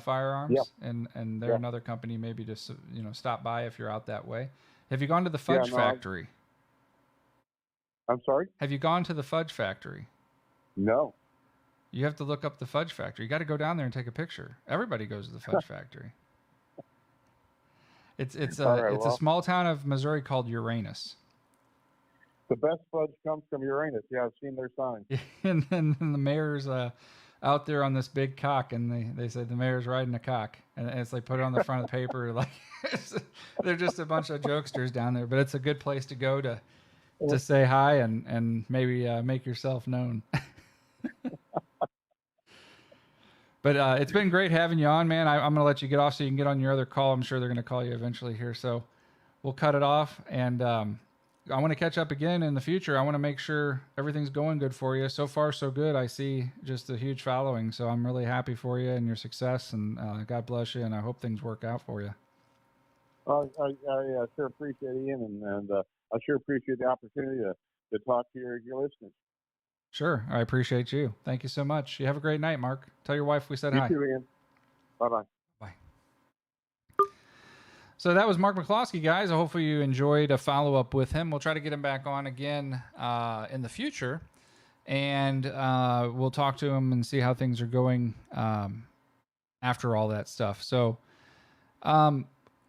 Firearms, and they're another company maybe to stop by if you're out that way. Have you gone to the Fudge Factory? I'm sorry? Have you gone to the Fudge Factory? No. You have to look up the Fudge Factory. You got to go down there and take a picture. Everybody goes to the Fudge Factory. It's a small town of Missouri called Uranus. The best fudge comes from Uranus. Yeah, I've seen their sign. And then the mayor's out there on this big cock, and they said the mayor's riding a cock, and it's like put it on the front of the paper. Like they're just a bunch of jokesters down there, but it's a good place to go to say hi and maybe make yourself known. But it's been great having you on, man. I'm going to let you get off so you can get on your other call. I'm sure they're going to call you eventually here. So we'll cut it off. And I want to catch up again in the future. I want to make sure everything's going good for you. So far, so good. I see just a huge following. So I'm really happy for you and your success. And God bless you. And I hope things work out for you. I sure appreciate it, Ian. And I sure appreciate the opportunity to talk to your listeners. Sure. I appreciate you. Thank you so much. You have a great night, Mark. Tell your wife we said hi. You too, Ian. Bye-bye. Bye. So that was Mark McCloskey, guys. Hopefully you enjoyed a follow-up with him. We'll try to get him back on again in the future. And we'll talk to him and see how things are going after all that stuff. So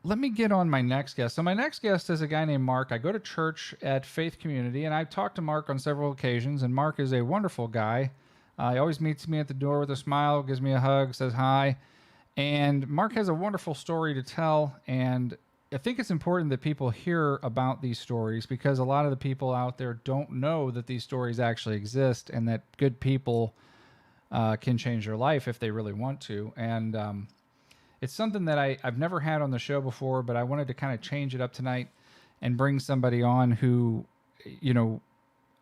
let me get on my next guest. So my next guest is a guy named Mark. I go to church at Faith Community, and I've talked to Mark on several occasions, and Mark is a wonderful guy. He always meets me at the door with a smile, gives me a hug, says hi. And Mark has a wonderful story to tell, and I think it's important that people hear about these stories because a lot of the people out there don't know that these stories actually exist and that good people can change their life if they really want to. And it's something that I've never had on the show before, but I wanted to kind of change it up tonight and bring somebody on who,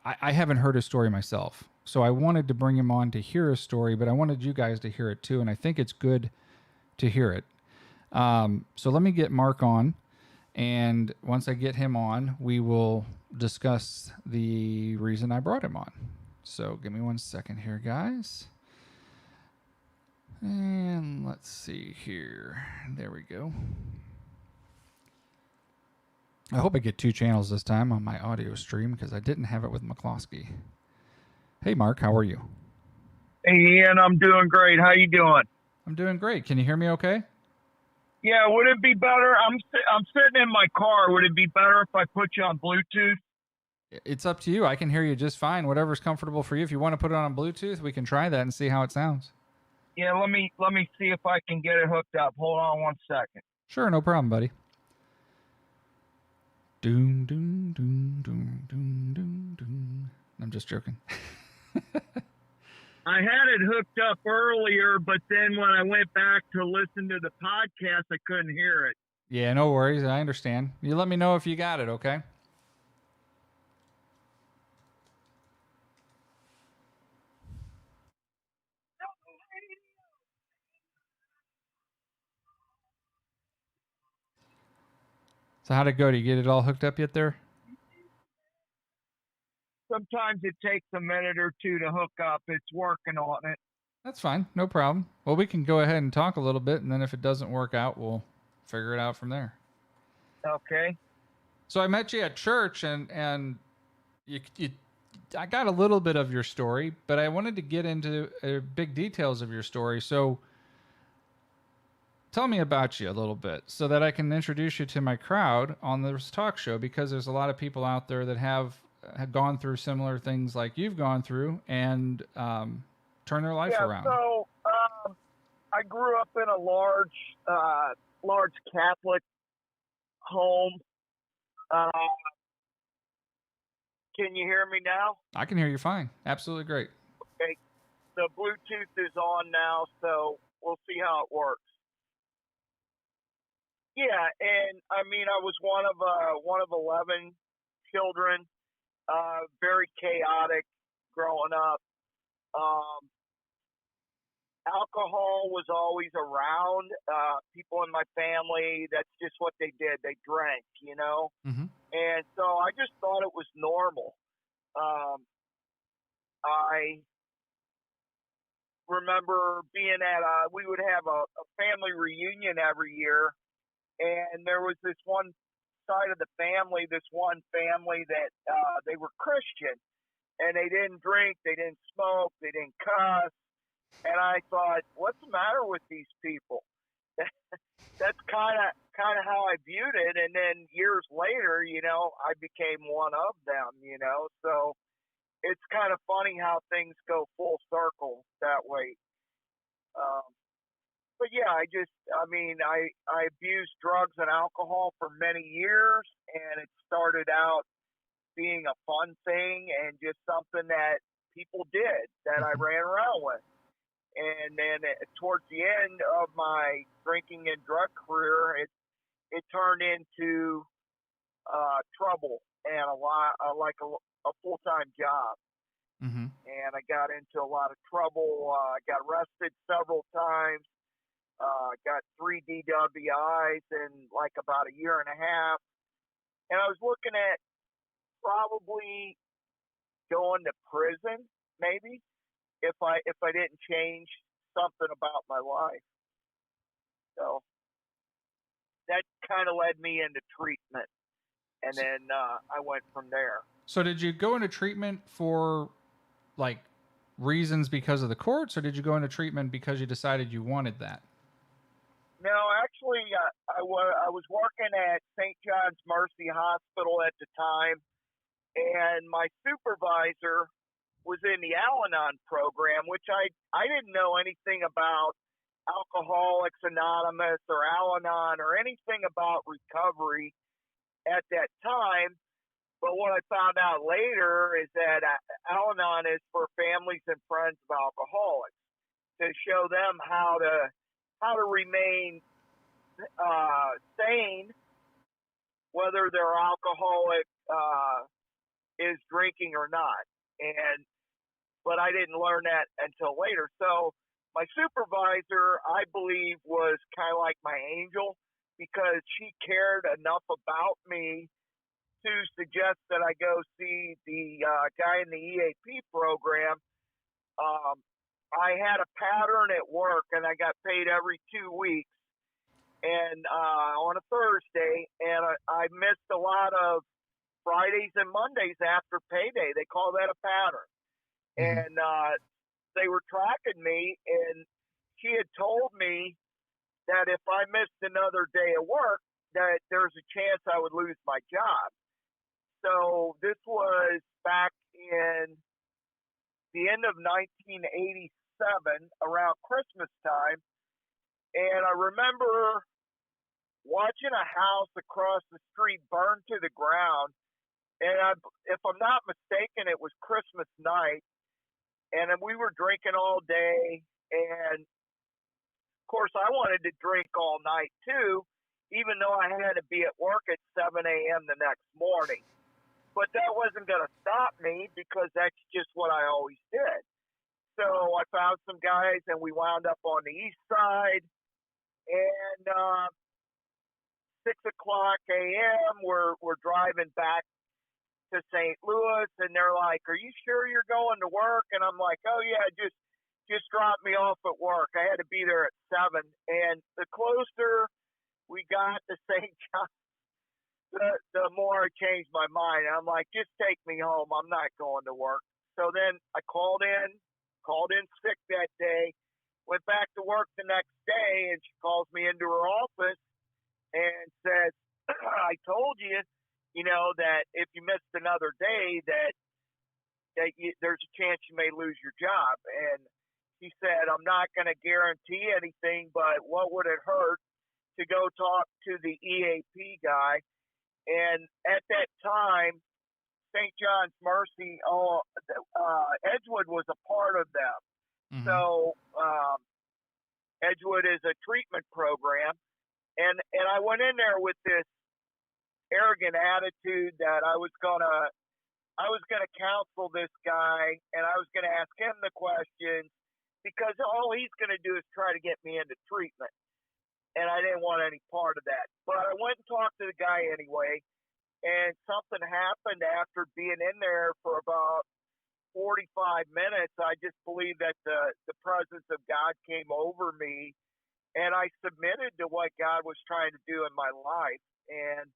I haven't heard his story myself. So I wanted to bring him on to hear his story, but I wanted you guys to hear it too. And I think it's good to hear it. So let me get Mark on. And once I get him on, we will discuss the reason I brought him on. So give me 1 second here, guys. And let's see here. There we go. I hope I get 2 channels this time on my audio stream because I didn't have it with McCloskey. Hey, Mark, how are you? Hey, Ian, I'm doing great. How you doing? I'm doing great. Can you hear me okay? Yeah, would it be better? I'm sitting in my car. Would it be better if I put you on Bluetooth? It's up to you. I can hear you just fine. Whatever's comfortable for you. If you want to put it on Bluetooth, we can try that and see how it sounds. Yeah, let me see if I can get it hooked up. Hold on 1 second. Sure, no problem, buddy. Doom, doom, doom, doom, doom, doom, doom. I'm just joking. I had it hooked up earlier, but then when I went back to listen to the podcast, I couldn't hear it. Yeah, no worries. I understand. You let me know if you got it, okay? So how'd it go? Did you get it all hooked up yet there? Sometimes it takes a minute or two to hook up. It's working on it. That's fine. No problem. Well, we can go ahead and talk a little bit, and then if it doesn't work out, we'll figure it out from there. Okay. So I met you at church, and I got a little bit of your story, but I wanted to get into big details of your story. So tell me about you a little bit so that I can introduce you to my crowd on this talk show, because there's a lot of people out there that have gone through similar things like you've gone through and turn their life around. So I grew up in a large Catholic home. Can you hear me now? I can hear you fine. Absolutely great. Okay. The Bluetooth is on now, so we'll see how it works. Yeah, and I mean, I was one of 11 children, very chaotic growing up. Alcohol was always around. People in my family, that's just what they did. They drank, you know? Mm-hmm. And so I just thought it was normal. I remember being at we would have a family reunion every year, and there was this one side of the family, that they were Christian, and they didn't drink, they didn't smoke, they didn't cuss. And I thought, what's the matter with these people? That's kind of how I viewed it. And then years later, you know, I became one of them, you know. So it's kind of funny how things go full circle that way. But yeah, I abused drugs and alcohol for many years, and it started out being a fun thing and just something that people did that I ran around with. And then towards the end of my drinking and drug career, it turned into trouble and a full-time job. Mm-hmm. And I got into a lot of trouble. I got arrested several times. Got 3 DWIs in like about a year and a half. And I was looking at probably going to prison, maybe, if I didn't change something about my life. So that kind of led me into treatment, and then I went from there. So did you go into treatment for like reasons because of the courts, or did you go into treatment because you decided you wanted that? No, actually, I was working at St. John's Mercy Hospital at the time, and my supervisor was in the Al-Anon program, which I didn't know anything about Alcoholics Anonymous or Al-Anon or anything about recovery at that time. But what I found out later is that Al-Anon is for families and friends of alcoholics, to show them how to remain sane, whether their alcoholic is drinking or not. But I didn't learn that until later. So my supervisor, I believe, was kind of like my angel, because she cared enough about me to suggest that I go see the guy in the EAP program. I had a pattern at work, and I got paid every 2 weeks, and on a Thursday, and I missed a lot of Fridays and Mondays after payday. They call that a pattern. And they were tracking me, and she had told me that if I missed another day of work, that there's a chance I would lose my job. So this was back in the end of 1987, around Christmas time. And I remember watching a house across the street burn to the ground. And if I'm not mistaken, it was Christmas night. And we were drinking all day. And, of course, I wanted to drink all night, too, even though I had to be at work at 7 a.m. the next morning. But that wasn't going to stop me, because that's just what I always did. So I found some guys, and we wound up on the east side. And 6 o'clock a.m., we're driving back to St. Louis, and they're like, "Are you sure you're going to work?" And I'm like, "Oh yeah, just drop me off at work." I had to be there at 7, and the closer we got to St. John, the more I changed my mind. I'm like, "Just take me home. I'm not going to work." So then I called in sick that day, went back to work the next day, and she calls me into her office and says, "I told you, that if you missed another day, that there's a chance you may lose your job." And she said, "I'm not going to guarantee anything, but what would it hurt to go talk to the EAP guy?" And at that time, St. John's Mercy, Edgewood was a part of them. Mm-hmm. So Edgewood is a treatment program, and I went in there with this arrogant attitude that I was gonna counsel this guy, and I was gonna ask him the questions, because all he's gonna do is try to get me into treatment, and I didn't want any part of that. But I went and talked to the guy anyway, and something happened after being in there for about 45 minutes. I just believe that the presence of God came over me, and I submitted to what God was trying to do in my life. And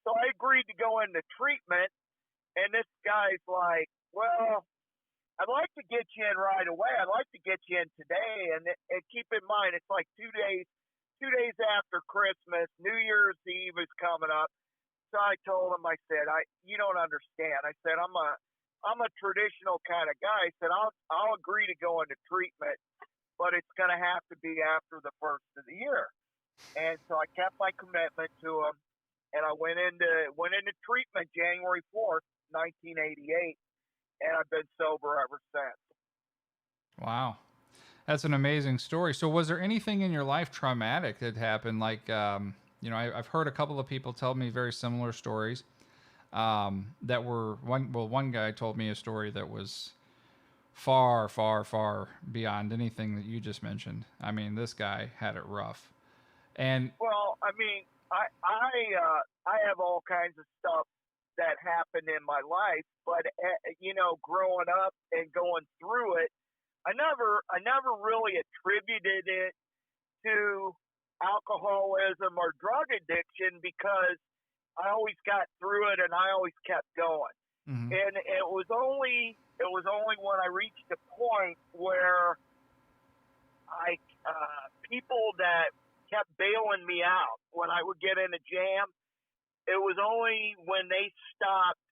so I agreed to go into treatment, and this guy's like, well, I'd like to get you in right away. I'd like to get you in today. And keep in mind, it's like 2 days after Christmas. New Year's Eve is coming up. So I told him, I said, you don't understand. I said, I'm a traditional kind of guy. I said, I'll agree to go into treatment, but it's going to have to be after the first of the year. And so I kept my commitment to him, and I went into treatment January 4th, 1988, and I've been sober ever since. Wow. That's an amazing story. So was there anything in your life traumatic that happened? Like, I've heard a couple of people tell me very similar stories that were, one guy told me a story that was far, far, far beyond anything that you just mentioned. I mean, this guy had it rough. And well, I mean, I have all kinds of stuff that happened in my life, but growing up and going through it, I never really attributed it to alcoholism or drug addiction, because I always got through it and I always kept going. Mm-hmm. And it was only when I reached a point where people that kept bailing me out when I would get in a jam, it was only when they stopped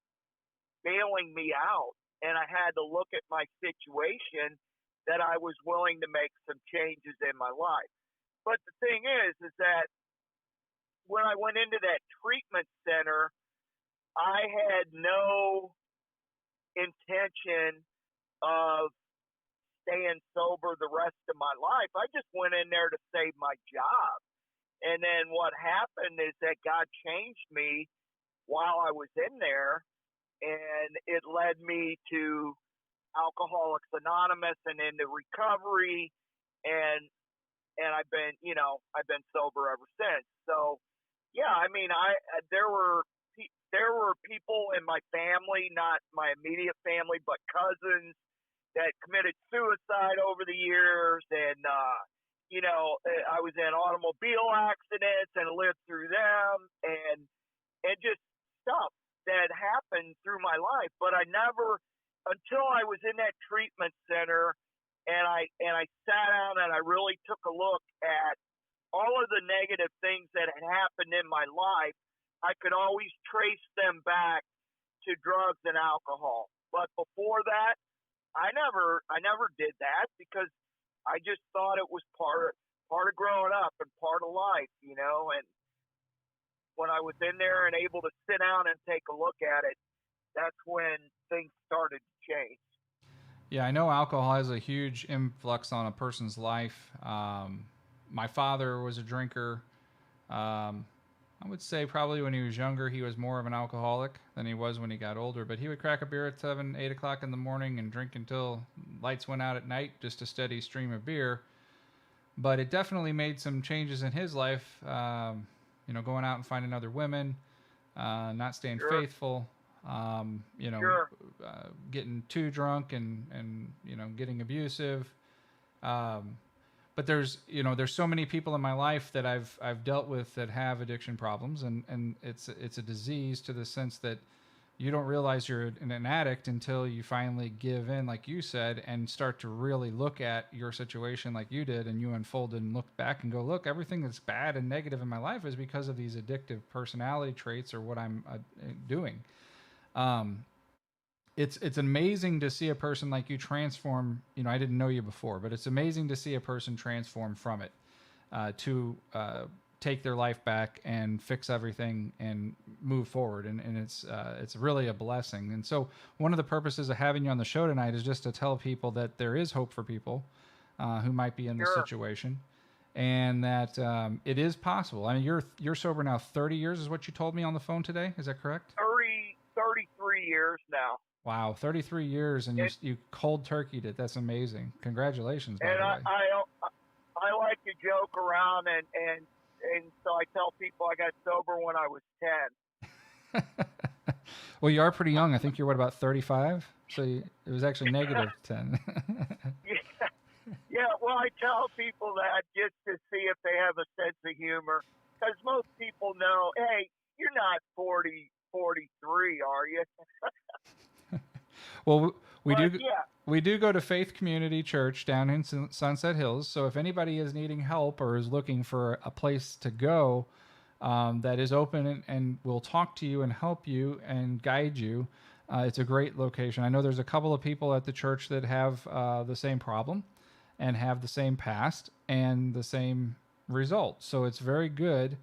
bailing me out and I had to look at my situation that I was willing to make some changes in my life. But the thing is that when I went into that treatment center, I had no intention of staying sober the rest of my life. I just went in there to save my job. And then what happened is that God changed me while I was in there, and it led me to Alcoholics Anonymous and into recovery, and I've been sober ever since. So yeah, I mean, there were people in my family, not my immediate family, but cousins, that committed suicide over the years, and I was in automobile accidents and lived through them, and just stuff that happened through my life. But I never, until I was in that treatment center, and I sat down and I really took a look at all of the negative things that had happened in my life, I could always trace them back to drugs and alcohol. But before that, I never did that, because I just thought it was part of growing up and part of life, and when I was in there and able to sit down and take a look at it, that's when things started to change. Yeah, I know alcohol has a huge influx on a person's life. My father was a drinker. I would say probably when he was younger, he was more of an alcoholic than he was when he got older. But he would crack a beer at 7, 8 o'clock in the morning and drink until lights went out at night, just a steady stream of beer. But it definitely made some changes in his life, going out and finding other women, not staying faithful, getting too drunk and getting abusive. But there's so many people in my life that I've dealt with that have addiction problems, and it's a disease, to the sense that you don't realize you're an addict until you finally give in, like you said, and start to really look at your situation like you did, and you unfolded and looked back and go, look, everything that's bad and negative in my life is because of these addictive personality traits or what I'm doing. It's amazing to see a person like you transform. I didn't know you before, but it's amazing to see a person transform from it to take their life back and fix everything and move forward. And it's really a blessing. And so one of the purposes of having you on the show tonight is just to tell people that there is hope for people who might be in this situation, and that it is possible. I mean, you're sober now 30 years is what you told me on the phone today. Is that correct? 33 years now. Wow, 33 years, and you cold turkeyed it. That's amazing. Congratulations, by the way. I like to joke around, and so I tell people I got sober when I was 10. Well, you are pretty young. I think you're, what, about 35? So it was actually negative 10. Yeah, well, I tell people that just to see if they have a sense of humor, because most people know, hey, you're not 43, are you? Well, we do go to Faith Community Church down in Sunset Hills. So if anybody is needing help or is looking for a place to go that is open and will talk to you and help you and guide you, it's a great location. I know there's a couple of people at the church that have the same problem and have the same past and the same results. So it's very good.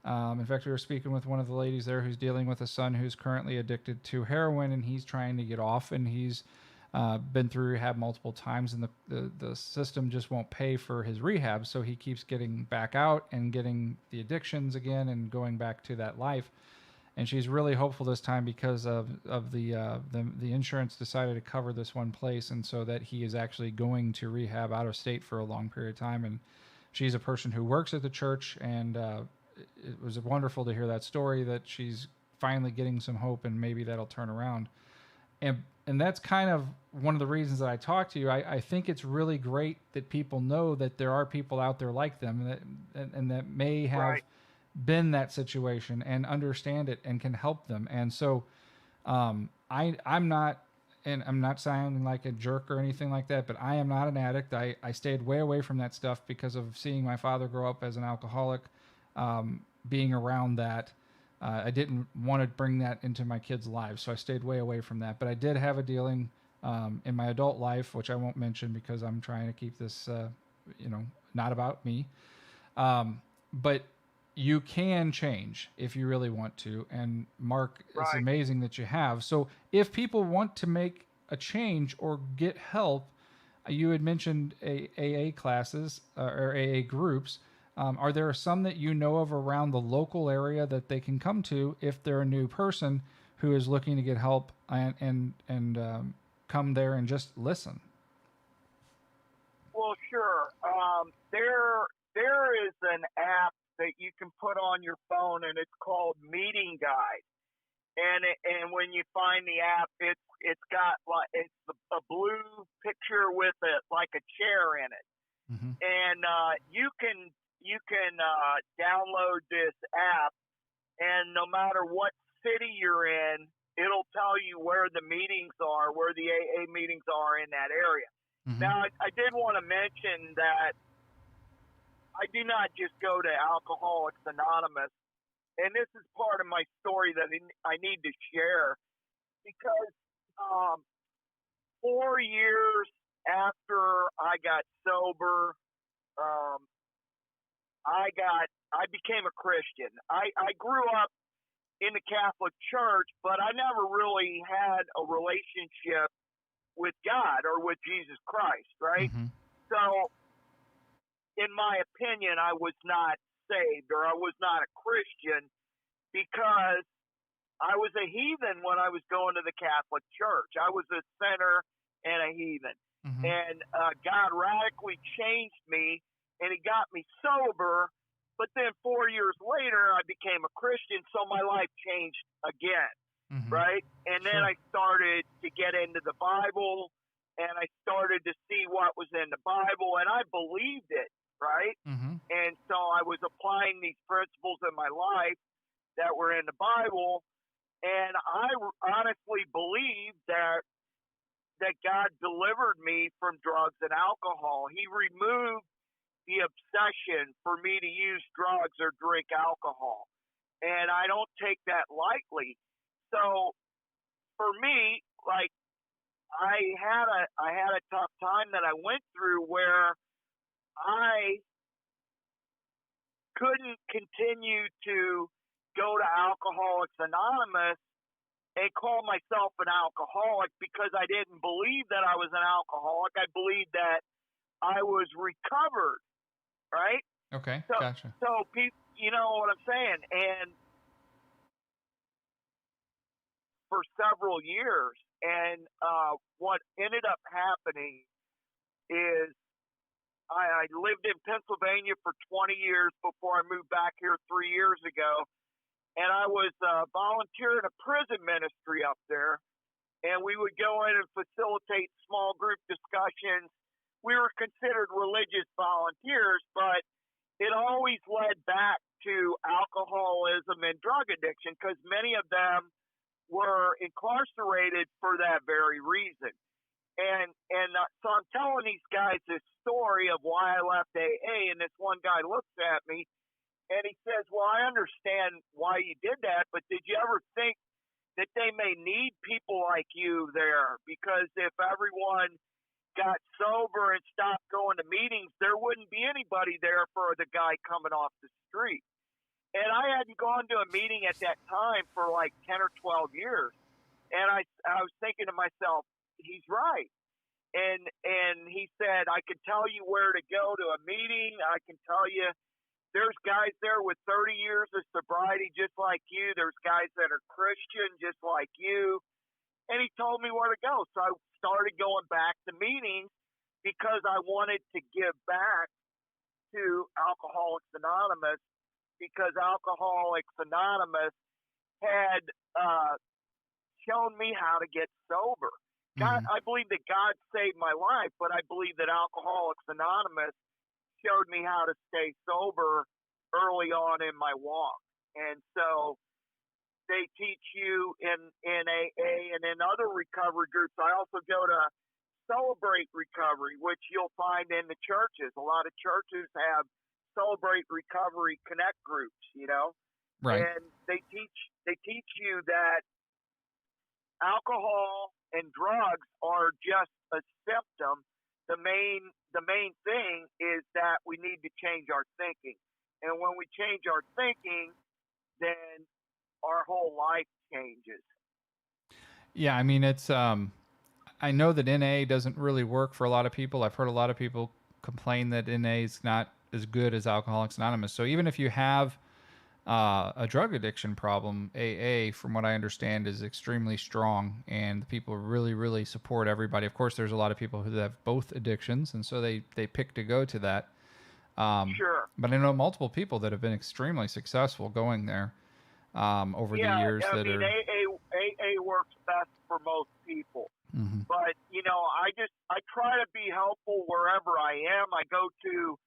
In fact, we were speaking with one of the ladies there who's dealing with a son who's currently addicted to heroin, and he's trying to get off, and he's been through rehab multiple times, and the system just won't pay for his rehab, so he keeps getting back out and getting the addictions again and going back to that life. And she's really hopeful this time because of the insurance decided to cover this one place, and so that he is actually going to rehab out of state for a long period of time. And she's a person who works at the church, and it was wonderful to hear that story, that she's finally getting some hope and maybe that'll turn around. And that's kind of one of the reasons that I talk to you. I think it's really great that people know that there are people out there like them and that may have been that situation and understand it and can help them. And so I'm not sounding like a jerk or anything like that, but I am not an addict. I stayed way away from that stuff because of seeing my father grow up as an alcoholic. Being around that, I didn't want to bring that into my kids' lives, so I stayed way away from that. But I did have a dealing in my adult life, which I won't mention because I'm trying to keep this, not about me. But you can change if you really want to. And Mark, it's amazing that you have. So if people want to make a change or get help, you had mentioned AA classes or AA groups. Are there some that you know of around the local area that they can come to if they're a new person who is looking to get help and come there and just listen? Well, sure. There is an app that you can put on your phone, and it's called Meeting Guide. And when you find the app, it's got a blue picture with like a chair in it, and you can download this app, and no matter what city you're in, it'll tell you where the meetings are, where the AA meetings are in that area. Now, I did want to mention that I do not just go to Alcoholics Anonymous, and this is part of my story that I need to share, because 4 years after I got sober, I became a Christian. I grew up in the Catholic Church, but I never really had a relationship with God or with Jesus Christ, right? So, in my opinion, I was not saved, or I was not a Christian, because I was a heathen when I was going to the Catholic Church. I was a sinner and a heathen. And God radically changed me, and He got me sober. But then 4 years later, I became a Christian, so my life changed again, right? And then I started to get into the Bible, and I started to see what was in the Bible, and I believed it, right? And so I was applying these principles in my life that were in the Bible, and I honestly believed that God delivered me from drugs and alcohol. He removed the obsession for me to use drugs or drink alcohol. And I don't take that lightly. So for me, like, I had a tough time that I went through where I couldn't continue to go to Alcoholics Anonymous and call myself an alcoholic because I didn't believe that I was an alcoholic. I believed that I was recovered, right? Okay, So, gotcha. So people, you know what I'm saying? And for several years, and what ended up happening is I lived in Pennsylvania for 20 years before I moved back here 3 years ago, and I was volunteering a prison ministry up there, and we would go in and facilitate small group discussions. We were considered religious volunteers, but it always led back to alcoholism and drug addiction because many of them were incarcerated for that very reason. And so I'm telling these guys this story of why I left AA, and this one guy looks at me and he says, well, I understand why you did that, but did you ever think that they may need people like you there? Because if everyone got sober and stopped going to meetings, there wouldn't be anybody there for the guy coming off the street. And I hadn't gone to a meeting at that time for like 10 or 12 years. And I was thinking to myself, he's right. And he said, I can tell you where to go to a meeting. I can tell you there's guys there with 30 years of sobriety just like you. There's guys that are Christian just like you. And he told me where to go. So I started going back to meetings because I wanted to give back to Alcoholics Anonymous, because Alcoholics Anonymous had shown me how to get sober. God, I believe that God saved my life, but I believe that Alcoholics Anonymous showed me how to stay sober early on in my walk. And so they teach you in AA and in other recovery groups. I also go to Celebrate Recovery, which you'll find in the churches. A lot of churches have Celebrate Recovery Connect groups, you know? Right. And they teach you that alcohol and drugs are just a symptom. The main thing is that we need to change our thinking. And when we change our thinking, then our whole life changes. Yeah, I mean, it's I know that NA doesn't really work for a lot of people. I've heard a lot of people complain that NA is not as good as Alcoholics Anonymous. So even if you have a drug addiction problem, AA, from what I understand, is extremely strong, and the people really, really support everybody. Of course, there's a lot of people who have both addictions, and so they pick to go to that. Sure. But I know multiple people that have been extremely successful going there over the years. AA works best for most people. Mm-hmm. But, you know, I try to be helpful wherever I am. I go to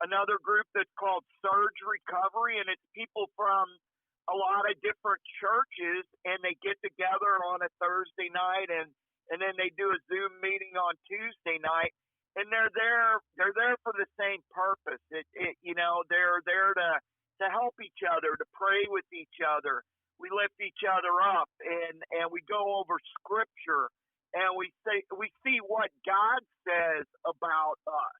another group that's called Surge Recovery, and it's people from a lot of different churches, and they get together on a Thursday night, and then they do a Zoom meeting on Tuesday night, and they're there for the same purpose. You know, they're there to help each other, to pray with each other. We lift each other up, and we go over scripture, and we see what God says about us,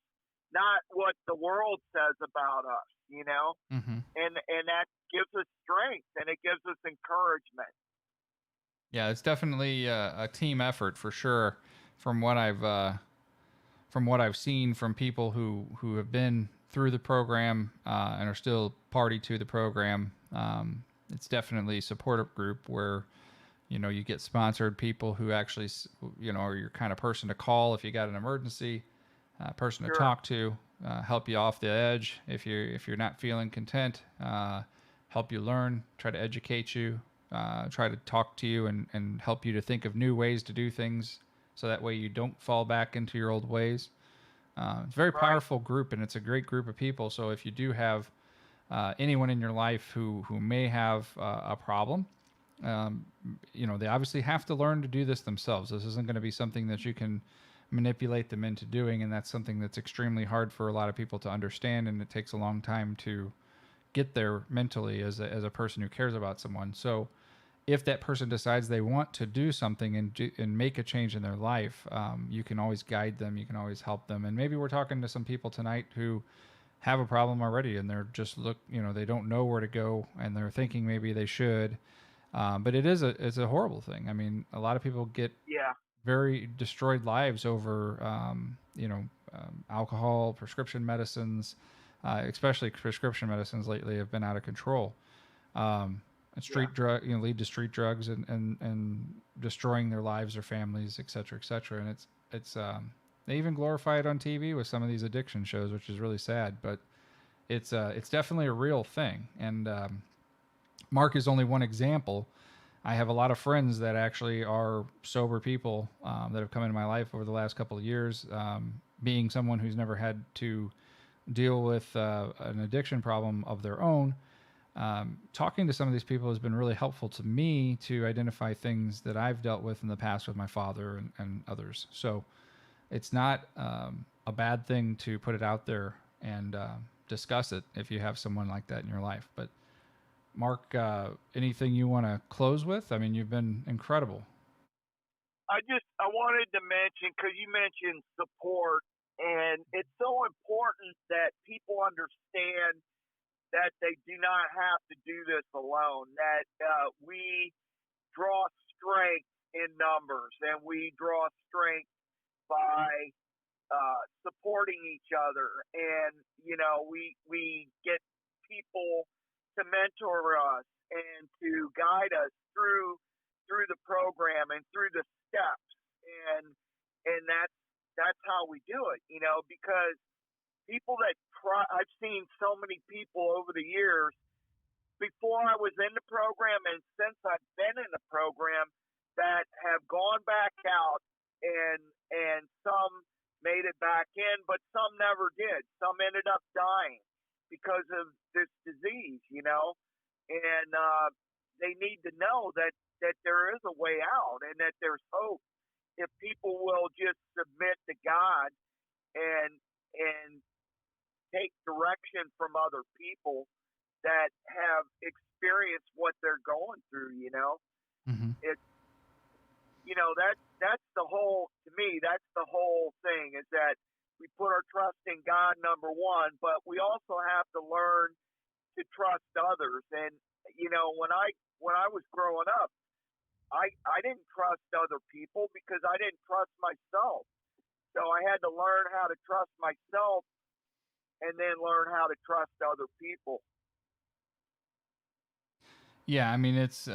not what the world says about us, you know? Mm-hmm. And that gives us strength, and it gives us encouragement. Yeah, it's definitely a team effort for sure. From what I've seen from people who have been through the program and are still party to the program, it's definitely a supportive group where, you know, you get sponsored people who actually, you know, are your kind of person to call if you got an emergency. Person to talk to, help you off the edge if you're not feeling content, help you learn, try to educate you, try to talk to you and help you to think of new ways to do things, so that way you don't fall back into your old ways. It's a very powerful group, and it's a great group of people. So if you do have anyone in your life who may have a problem, you know, they obviously have to learn to do this themselves. This isn't going to be something that you can manipulate them into doing, and that's something that's extremely hard for a lot of people to understand, and it takes a long time to get there mentally as a person who cares about someone. So if that person decides they want to do something and make a change in their life, you can always guide them, you can always help them. And maybe we're talking to some people tonight who have a problem already, and they're just they don't know where to go, and they're thinking maybe they should. But it's a horrible thing. I mean, a lot of people get very destroyed lives over alcohol, prescription medicines, especially prescription medicines lately have been out of control. And lead to street drugs and destroying their lives, their families, et cetera, et cetera. And it's they even glorify it on TV with some of these addiction shows, which is really sad. But it's definitely a real thing. And Mark is only one example. I have a lot of friends that actually are sober people that have come into my life over the last couple of years. Being someone who's never had to deal with an addiction problem of their own, talking to some of these people has been really helpful to me to identify things that I've dealt with in the past with my father and others. So it's not a bad thing to put it out there and discuss it if you have someone like that in your life. But Mark, anything you want to close with? I mean, you've been incredible. I wanted to mention, because you mentioned support, and it's so important that people understand that they do not have to do this alone, that we draw strength in numbers, and we draw strength by supporting each other. And, we get people to mentor us and to guide us through the program and through the steps. And that's how we do it, because people that I've seen so many people over the years before I was in the program and since I've been in the program that have gone back out and some made it back in, but some never did. Some ended up dying because of this disease, and they need to know that there is a way out and that there's hope if people will just submit to God and take direction from other people that have experienced what they're going through, Mm-hmm. It's, that's the whole, to me, that's the whole thing, is that we put our trust in God, number one, but we also have to learn to trust others. And, when I was growing up, I didn't trust other people because I didn't trust myself. So I had to learn how to trust myself and then learn how to trust other people. Yeah, I mean, it's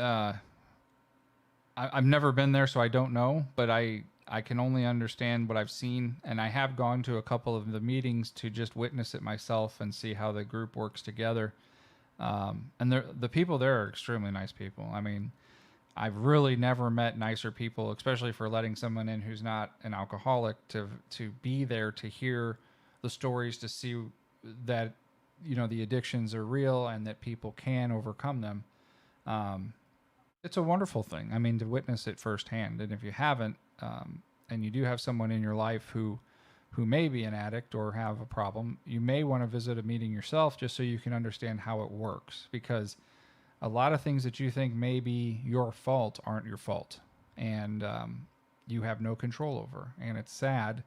I've never been there, so I don't know, but I can only understand what I've seen, and I have gone to a couple of the meetings to just witness it myself and see how the group works together. And the people there are extremely nice people. I mean, I've really never met nicer people, especially for letting someone in who's not an alcoholic to be there to hear the stories, to see that the addictions are real and that people can overcome them. It's a wonderful thing. I mean, to witness it firsthand. And if you haven't, and you do have someone in your life who may be an addict or have a problem, you may want to visit a meeting yourself just so you can understand how it works. Because a lot of things that you think may be your fault aren't your fault, and you have no control over. And it's sad,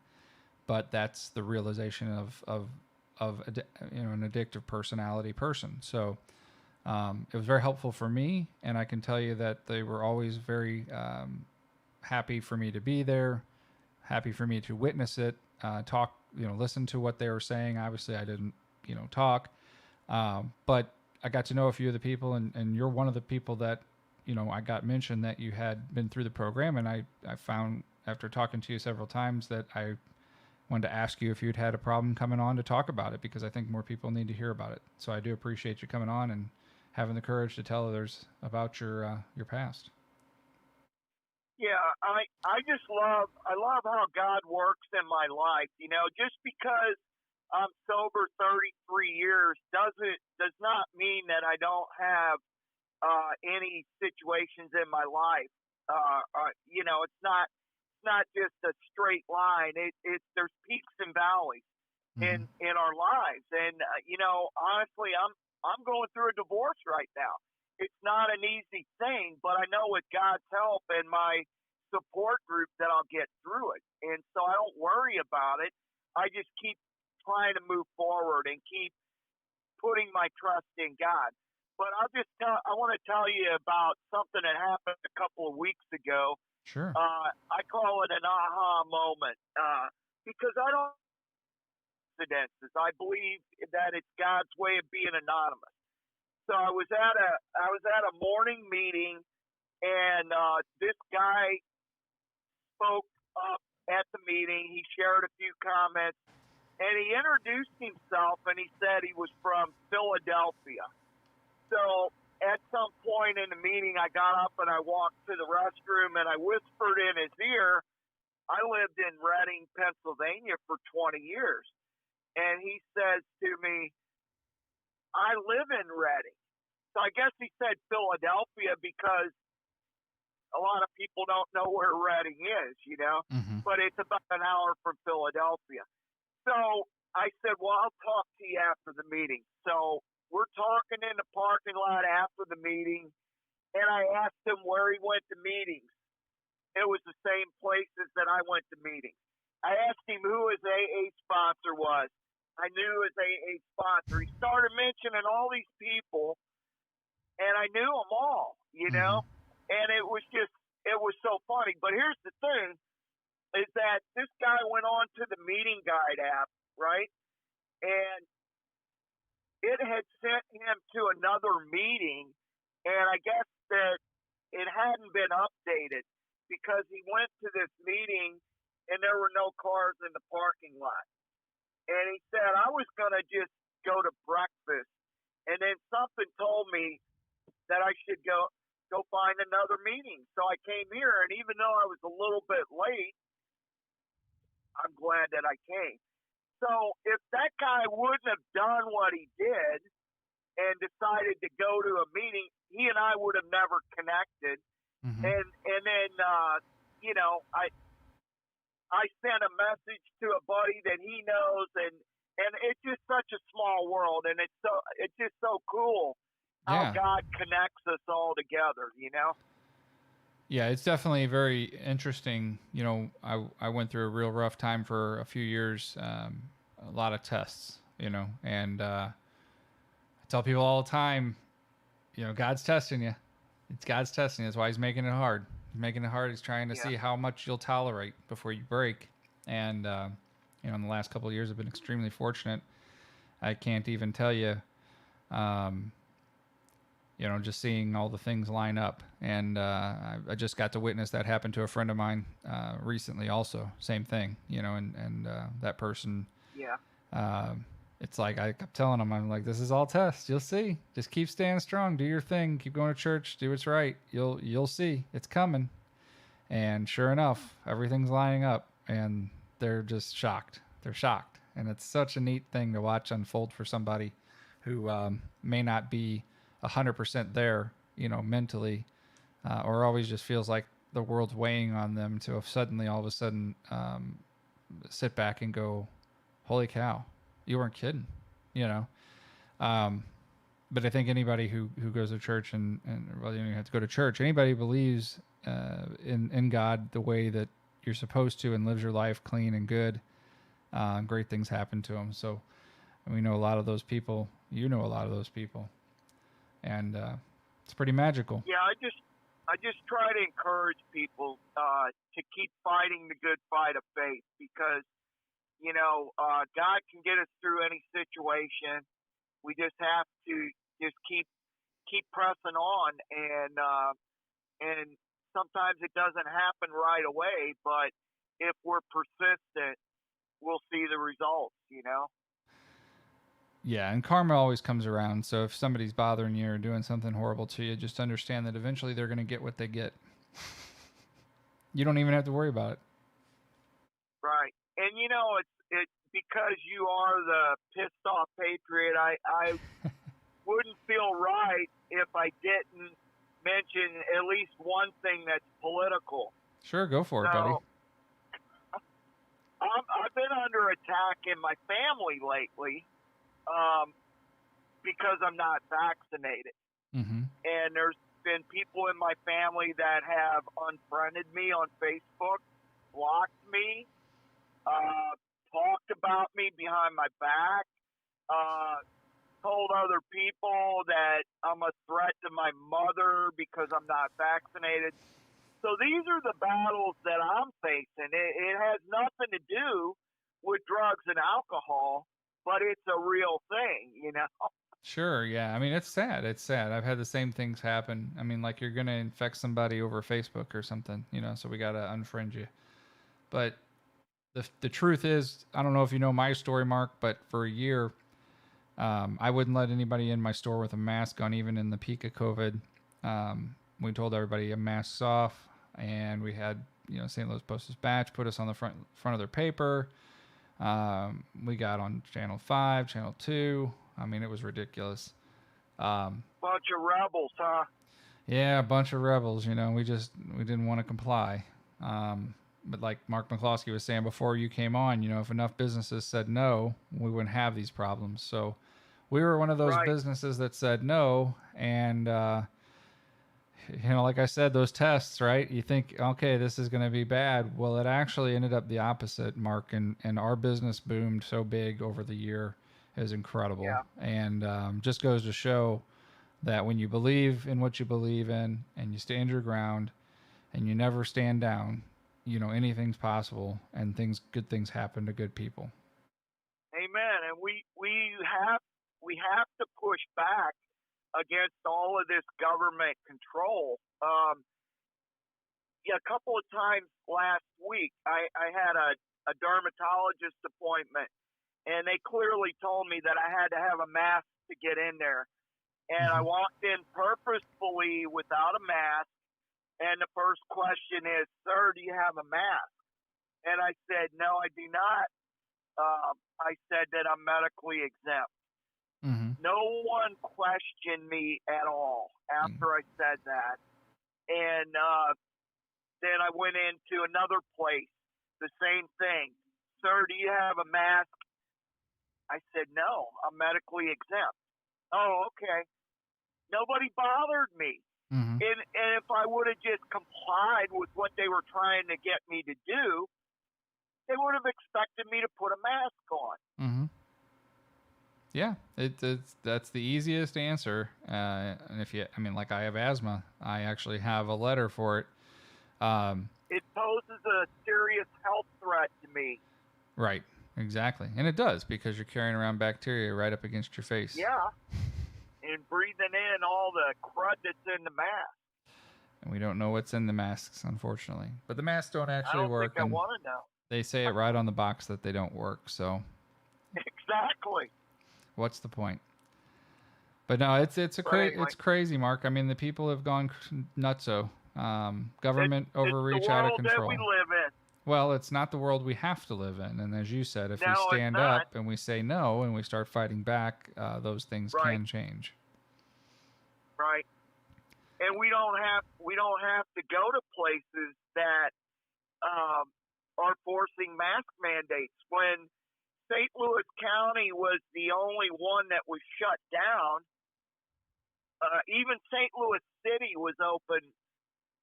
but that's the realization of an addictive personality person. So it was very helpful for me, and I can tell you that they were always very happy for me to be there, happy for me to witness it, talk, listen to what they were saying. Obviously, I didn't, talk, but I got to know a few of the people, and you're one of the people that, I got mentioned that you had been through the program, and I found after talking to you several times that I wanted to ask you if you'd had a problem coming on to talk about it, because I think more people need to hear about it. So I do appreciate you coming on and having the courage to tell others about your past. Yeah, I love how God works in my life. Just because I'm sober 33 years does not mean that I don't have any situations in my life. It's not just a straight line. There's peaks and valleys in our lives. And honestly, I'm going through a divorce right now. It's not an easy thing, but I know with God's help and my support group that I'll get through it. And so I don't worry about it. I just keep trying to move forward and keep putting my trust in God. But I want to tell you about something that happened a couple of weeks ago. Sure. I call it an aha moment because I don't coincidences. I believe that it's God's way of being anonymous. So I was at a morning meeting, and this guy spoke up at the meeting. He shared a few comments, and he introduced himself, and he said he was from Philadelphia. So at some point in the meeting, I got up and I walked to the restroom, and I whispered in his ear, I lived in Reading, Pennsylvania for 20 years. And he says to me, I live in Reading. So I guess he said Philadelphia because a lot of people don't know where Reading is, you know, but it's about an hour from Philadelphia. So I said, well, I'll talk to you after the meeting. So we're talking in the parking lot after the meeting, and I asked him where he went to meetings. It was the same places that I went to meetings. I asked him who his AA sponsor was. I knew his AA sponsor. He started mentioning all these people, and I knew them all, you know? And it was so funny. But here's the thing, is that this guy went on to the meeting guide app, right? And it had sent him to another meeting, and I guess that it hadn't been updated because he went to this meeting and there were no cars in the parking lot. And he said, I was going to just go to breakfast, and then something told me that I should go find another meeting. So I came here, and even though I was a little bit late, I'm glad that I came. So if that guy wouldn't have done what he did and decided to go to a meeting, he and I would have never connected. And then, you know, I sent a message to a buddy that he knows, and it's just such a small world, and it's just so cool how God connects us all together, you know? Yeah, it's definitely very interesting. You know, I went through a real rough time for a few years, a lot of tests, you know, and I tell people all the time, you know, God's testing you. It's God's testing you. That's why he's making it hard. He's making it hard. He's trying to see how much you'll tolerate before you break. And, you know, in the last couple of years, I've been extremely fortunate. I can't even tell you, you know, just seeing all the things line up. And I just got to witness that happen to a friend of mine recently also. Same thing, you know, and that person, it's like I kept telling him, I'm like, this is all tests. You'll see. Just keep staying strong. Do your thing. Keep going to church. Do what's right. You'll see. It's coming. And sure enough, everything's lining up. And they're just shocked. They're shocked. And it's such a neat thing to watch unfold for somebody who may not be 100% there, you know, mentally, or always just feels like the world's weighing on them to suddenly all of a sudden sit back and go, holy cow, you weren't kidding, you know? But I think anybody who goes to church and well, you don't even have to go to church. Anybody who believes in God the way that you're supposed to and lives your life clean and good, great things happen to them. So we know a lot of those people. You know a lot of those people. And it's pretty magical. Yeah, I just try to encourage people to keep fighting the good fight of faith because, you know, God can get us through any situation. We just have to just keep pressing on, and sometimes it doesn't happen right away, but if we're persistent, we'll see the results, you know? Yeah, and karma always comes around. So if somebody's bothering you or doing something horrible to you, just understand that eventually they're going to get what they get. You don't even have to worry about it. Right. And, you know, it's because you are the pissed off patriot, I wouldn't feel right if I didn't mention at least one thing that's political. Sure, go for it, buddy. I've been under attack in my family lately. Because I'm not vaccinated. And there's been people in my family that have unfriended me on Facebook, blocked me, talked about me behind my back, told other people that I'm a threat to my mother because I'm not vaccinated. So these are the battles that I'm facing. It has nothing to do with drugs and alcohol, but it's a real thing, you know? Sure, yeah. I mean, it's sad. It's sad. I've had the same things happen. I mean, like you're going to infect somebody over Facebook or something, you know, so we got to unfriend you. But the truth is, I don't know if you know my story, Mark, but for a year, I wouldn't let anybody in my store with a mask on, even in the peak of COVID. We told everybody masks off, and we had, you know, St. Louis Post-Dispatch put us on the front of their paper. We got on Channel 5, Channel 2. I mean, it was ridiculous. Bunch of rebels, huh? Yeah, a bunch of rebels, you know. We didn't want to comply. But like Mark McCloskey was saying before you came on, you know, if enough businesses said no, we wouldn't have these problems. So we were one of those businesses that said no. And, you know, like I said, those tests, right? You think, okay, this is going to be bad. Well, it actually ended up the opposite, Mark. And our business boomed so big over the year. It was incredible. Yeah. And just goes to show that when you believe in what you believe in and you stand your ground and you never stand down, you know, anything's possible, and good things happen to good people. Amen. And we have to push back against all of this government control. A couple of times last week, I had a dermatologist appointment, and they clearly told me that I had to have a mask to get in there. And I walked in purposefully without a mask. And the first question is, sir, do you have a mask? And I said, no, I do not. I said that I'm medically exempt. Mm-hmm. No one questioned me at all after I said that. And then I went into another place, the same thing. Sir, do you have a mask? I said, no, I'm medically exempt. Oh, okay. Nobody bothered me. Mm-hmm. And if I would have just complied with what they were trying to get me to do, they would have expected me to put a mask on. Mm-hmm. Yeah, that's the easiest answer. And like I have asthma, I actually have a letter for it. It poses a serious health threat to me. Right, exactly. And it does, because you're carrying around bacteria right up against your face. Yeah. And breathing in all the crud that's in the mask. And we don't know what's in the masks, unfortunately. But the masks don't actually work. I want to know. They say it right on the box that they don't work, so. Exactly. What's the point? But no, it's crazy, Mark. I mean, the people have gone nutso. Government overreach, out of control. It's the world that we live in. Well, it's not the world we have to live in. And as you said, if we stand up and we say no and we start fighting back, those things can change. Right. And we don't have to go to places that are forcing mask mandates. When St. Louis County was the only one that was shut down, even St. Louis City was open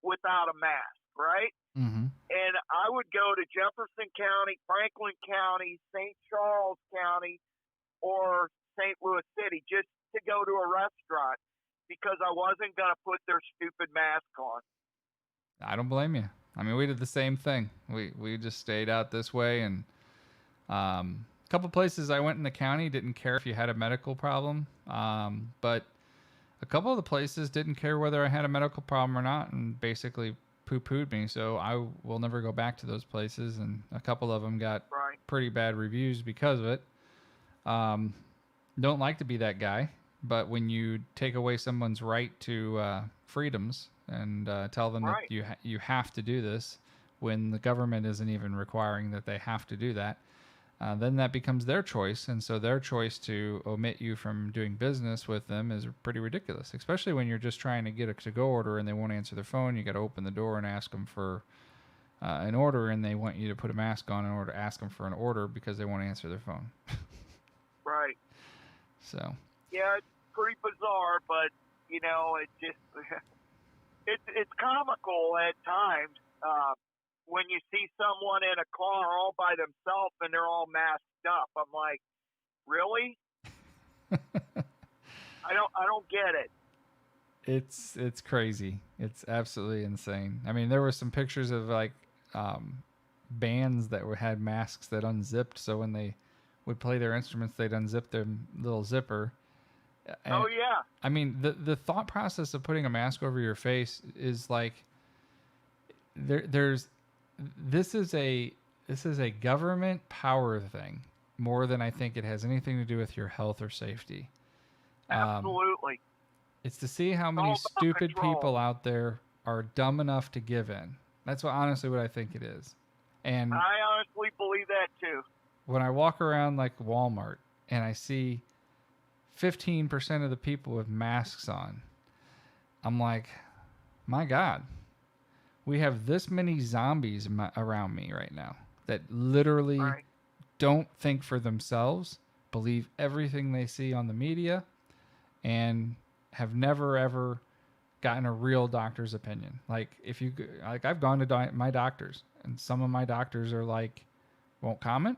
without a mask, right? Mm-hmm. And I would go to Jefferson County, Franklin County, St. Charles County, or St. Louis City just to go to a restaurant because I wasn't going to put their stupid mask on. I don't blame you. I mean, we did the same thing. We just stayed out this way, and a couple places I went in the county didn't care if you had a medical problem, but a couple of the places didn't care whether I had a medical problem or not, and basically poo-pooed me. So I will never go back to those places, and a couple of them got pretty bad reviews because of it. Don't like to be that guy, but when you take away someone's right to freedoms and tell them that you have to do this when the government isn't even requiring that they have to do that, then that becomes their choice. And so their choice to omit you from doing business with them is pretty ridiculous, especially when you're just trying to get a to-go order and they won't answer their phone. You got to open the door and ask them for an order, and they want you to put a mask on in order to ask them for an order because they won't answer their phone. Right. So. Yeah, it's pretty bizarre, but, you know, it just... It's comical at times when you see someone in a car all by themselves and they're all masked up. I'm like, really? I don't get it. It's crazy. It's absolutely insane. I mean, there were some pictures of like bands that had masks that unzipped, so when they would play their instruments, they'd unzip their little zipper. And, oh yeah. I mean, the thought process of putting a mask over your face is like this is a government power thing more than I think it has anything to do with your health or safety. Absolutely. It's to see how many stupid people out there are dumb enough to give in. That's honestly what I think it is. And I honestly believe that too. When I walk around like Walmart and I see 15% of the people with masks on, I'm like, my God, we have this many zombies around me right now that literally don't think for themselves, believe everything they see on the media, and have never ever gotten a real doctor's opinion. Like I've gone to my doctors, and some of my doctors are like, won't comment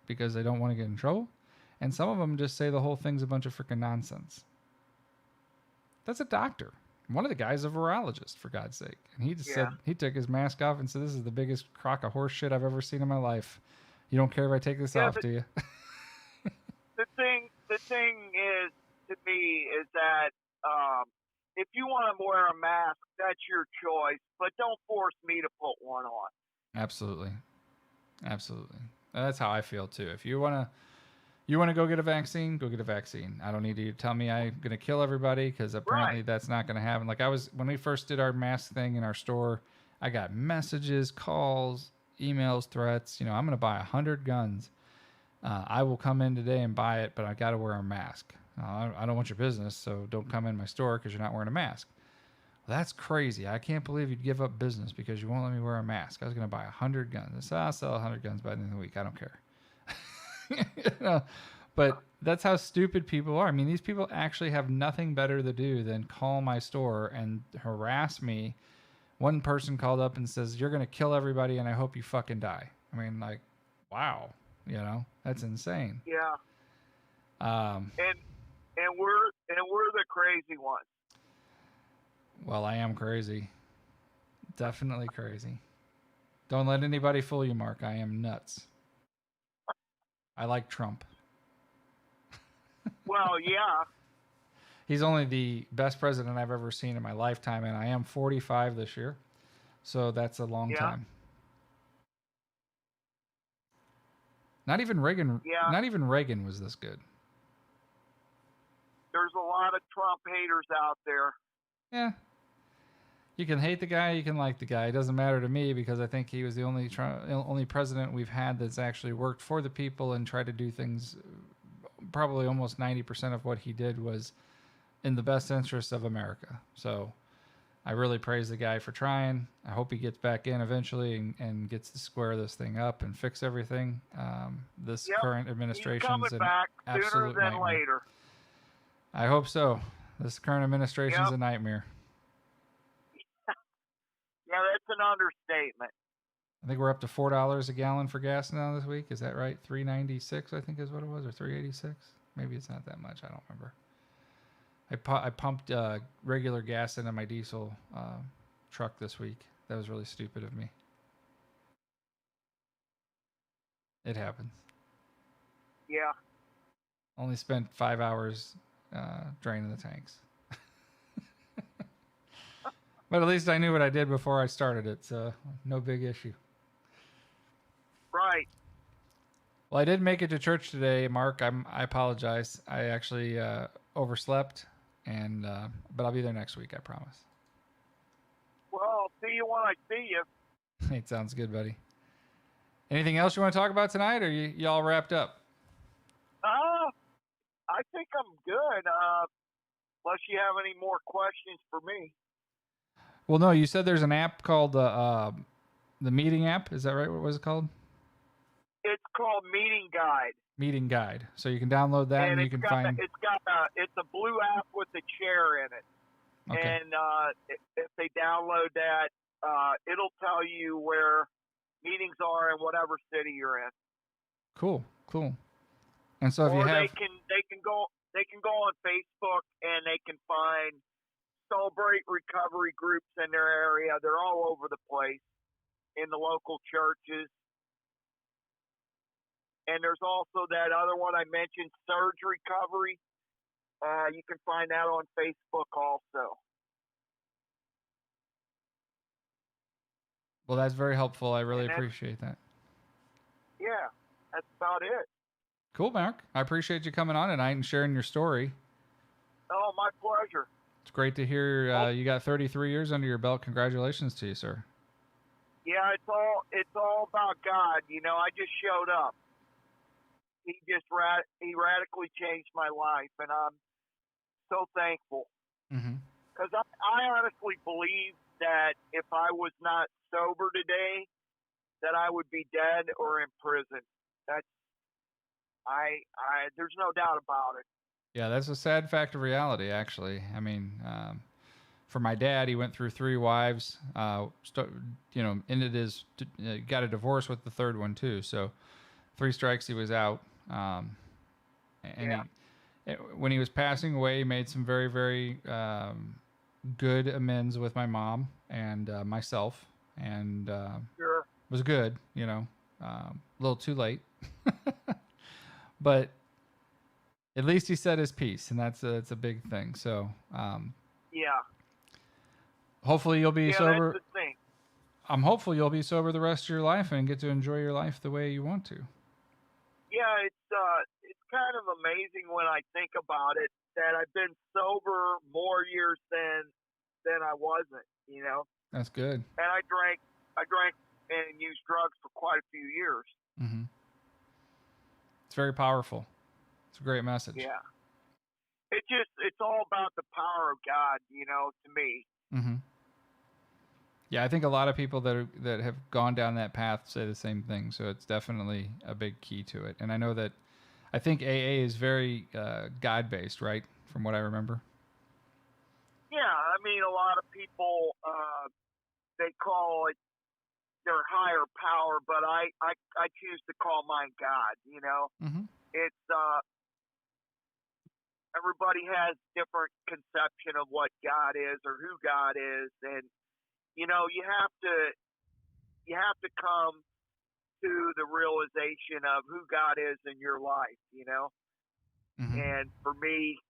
because they don't want to get in trouble, and some of them just say the whole thing's a bunch of freaking nonsense. That's a doctor. One of the guys, a virologist, for God's sake, and he just said he took his mask off and said, "This is the biggest crock of horse shit I've ever seen in my life. You don't care if I take this off, do you?" The thing is, to me, is that if you want to wear a mask, that's your choice, but don't force me to put one on. Absolutely. That's how I feel too. If you want to go get a vaccine, go get a vaccine. I don't need you to tell me I'm going to kill everybody, because apparently that's not going to happen. Like when we first did our mask thing in our store, I got messages, calls, emails, threats. I'm going to buy 100 guns. I will come in today and buy it, but I got to wear a mask. I don't want your business, so don't come in my store because you're not wearing a mask. Well, that's crazy. I can't believe you'd give up business because you won't let me wear a mask. I was going to buy 100 guns. I said, I'll sell 100 guns by the end of the week. I don't care. But that's how stupid people are. I mean, these people actually have nothing better to do than call my store and harass me. One person called up and says, "You're going to kill everybody, and I hope you fucking die." I mean, like, wow, that's insane. Yeah. And we're the crazy ones. Well, I am crazy. Definitely crazy. Don't let anybody fool you, Mark. I am nuts. I like Trump. Well, yeah. He's only the best president I've ever seen in my lifetime, and I am 45 this year. So that's a long time. Not even Reagan was this good. There's a lot of Trump haters out there. Yeah. You can hate the guy, you can like the guy. It doesn't matter to me, because I think he was the only president we've had that's actually worked for the people and tried to do things. Probably almost 90% of what he did was in the best interest of America. So I really praise the guy for trying. I hope he gets back in eventually and gets to square this thing up and fix everything. This current administration's an absolute nightmare. Later. I hope so. This current administration's a nightmare. Yeah, that's an understatement. I think we're up to $4 a gallon for gas now this week. Is that right? $3.96, I think is what it was, or $3.86. Maybe it's not that much. I don't remember. I pumped regular gas into my diesel truck this week. That was really stupid of me. It happens. Yeah. Only spent 5 hours draining the tanks. But at least I knew what I did before I started it, so no big issue. Right. Well, I did make it to church today, Mark. I apologize. I actually overslept, but I'll be there next week, I promise. Well, I'll see you when I see you. It sounds good, buddy. Anything else you want to talk about tonight, or you all wrapped up? I think I'm good, unless you have any more questions for me. Well, no, you said there's an app called the Meeting app. Is that right? What was it called? It's called Meeting Guide. Meeting Guide. So you can download that and you can find... It's a blue app with a chair in it. Okay. And if they download that, it'll tell you where meetings are in whatever city you're in. Cool. And so if or you have, they can go on Facebook and they can find Celebrate recovery groups in their area. They're all over the place in the local churches. And there's also that other one I mentioned, Surge Recovery. You can find that on Facebook also. well, that's very helpful. I really appreciate that. Yeah, that's about it. Cool, Mark. I appreciate you coming on tonight and sharing your story. Oh, my pleasure. It's great to hear you got 33 years under your belt. Congratulations to you, sir. Yeah, it's all about God. You know, I just showed up. He just radically changed my life, and I'm so thankful. Because I honestly believe that if I was not sober today, that I would be dead or in prison. That's there's no doubt about it. Yeah, that's a sad fact of reality, actually. I mean, for my dad, he went through 3 wives, ended his, got a divorce with the 3rd one too. So 3 strikes, he was out. When he was passing away, he made some very, very good amends with my mom and myself, and Sure. was good, a little too late. But at least he said his piece, and it's a big thing. So, yeah. Hopefully you'll be sober. That's the thing. I'm hopeful you'll be sober the rest of your life and get to enjoy your life the way you want to. Yeah, it's kind of amazing when I think about it that I've been sober more years than I wasn't. That's good. And I drank and used drugs for quite a few years. Mm-hmm. It's very powerful. It's a great message. Yeah. It's all about the power of God, to me. Mm-hmm. Yeah, I think a lot of people that have gone down that path say the same thing. So it's definitely a big key to it. And I think AA is very God-based, right? From what I remember. Yeah, I mean, a lot of people, they call it their higher power, but I choose to call mine God, Mm-hmm. It's, everybody has different conception of what God is or who God is. And, you have to come to the realization of who God is in your life, Mm-hmm. And for me,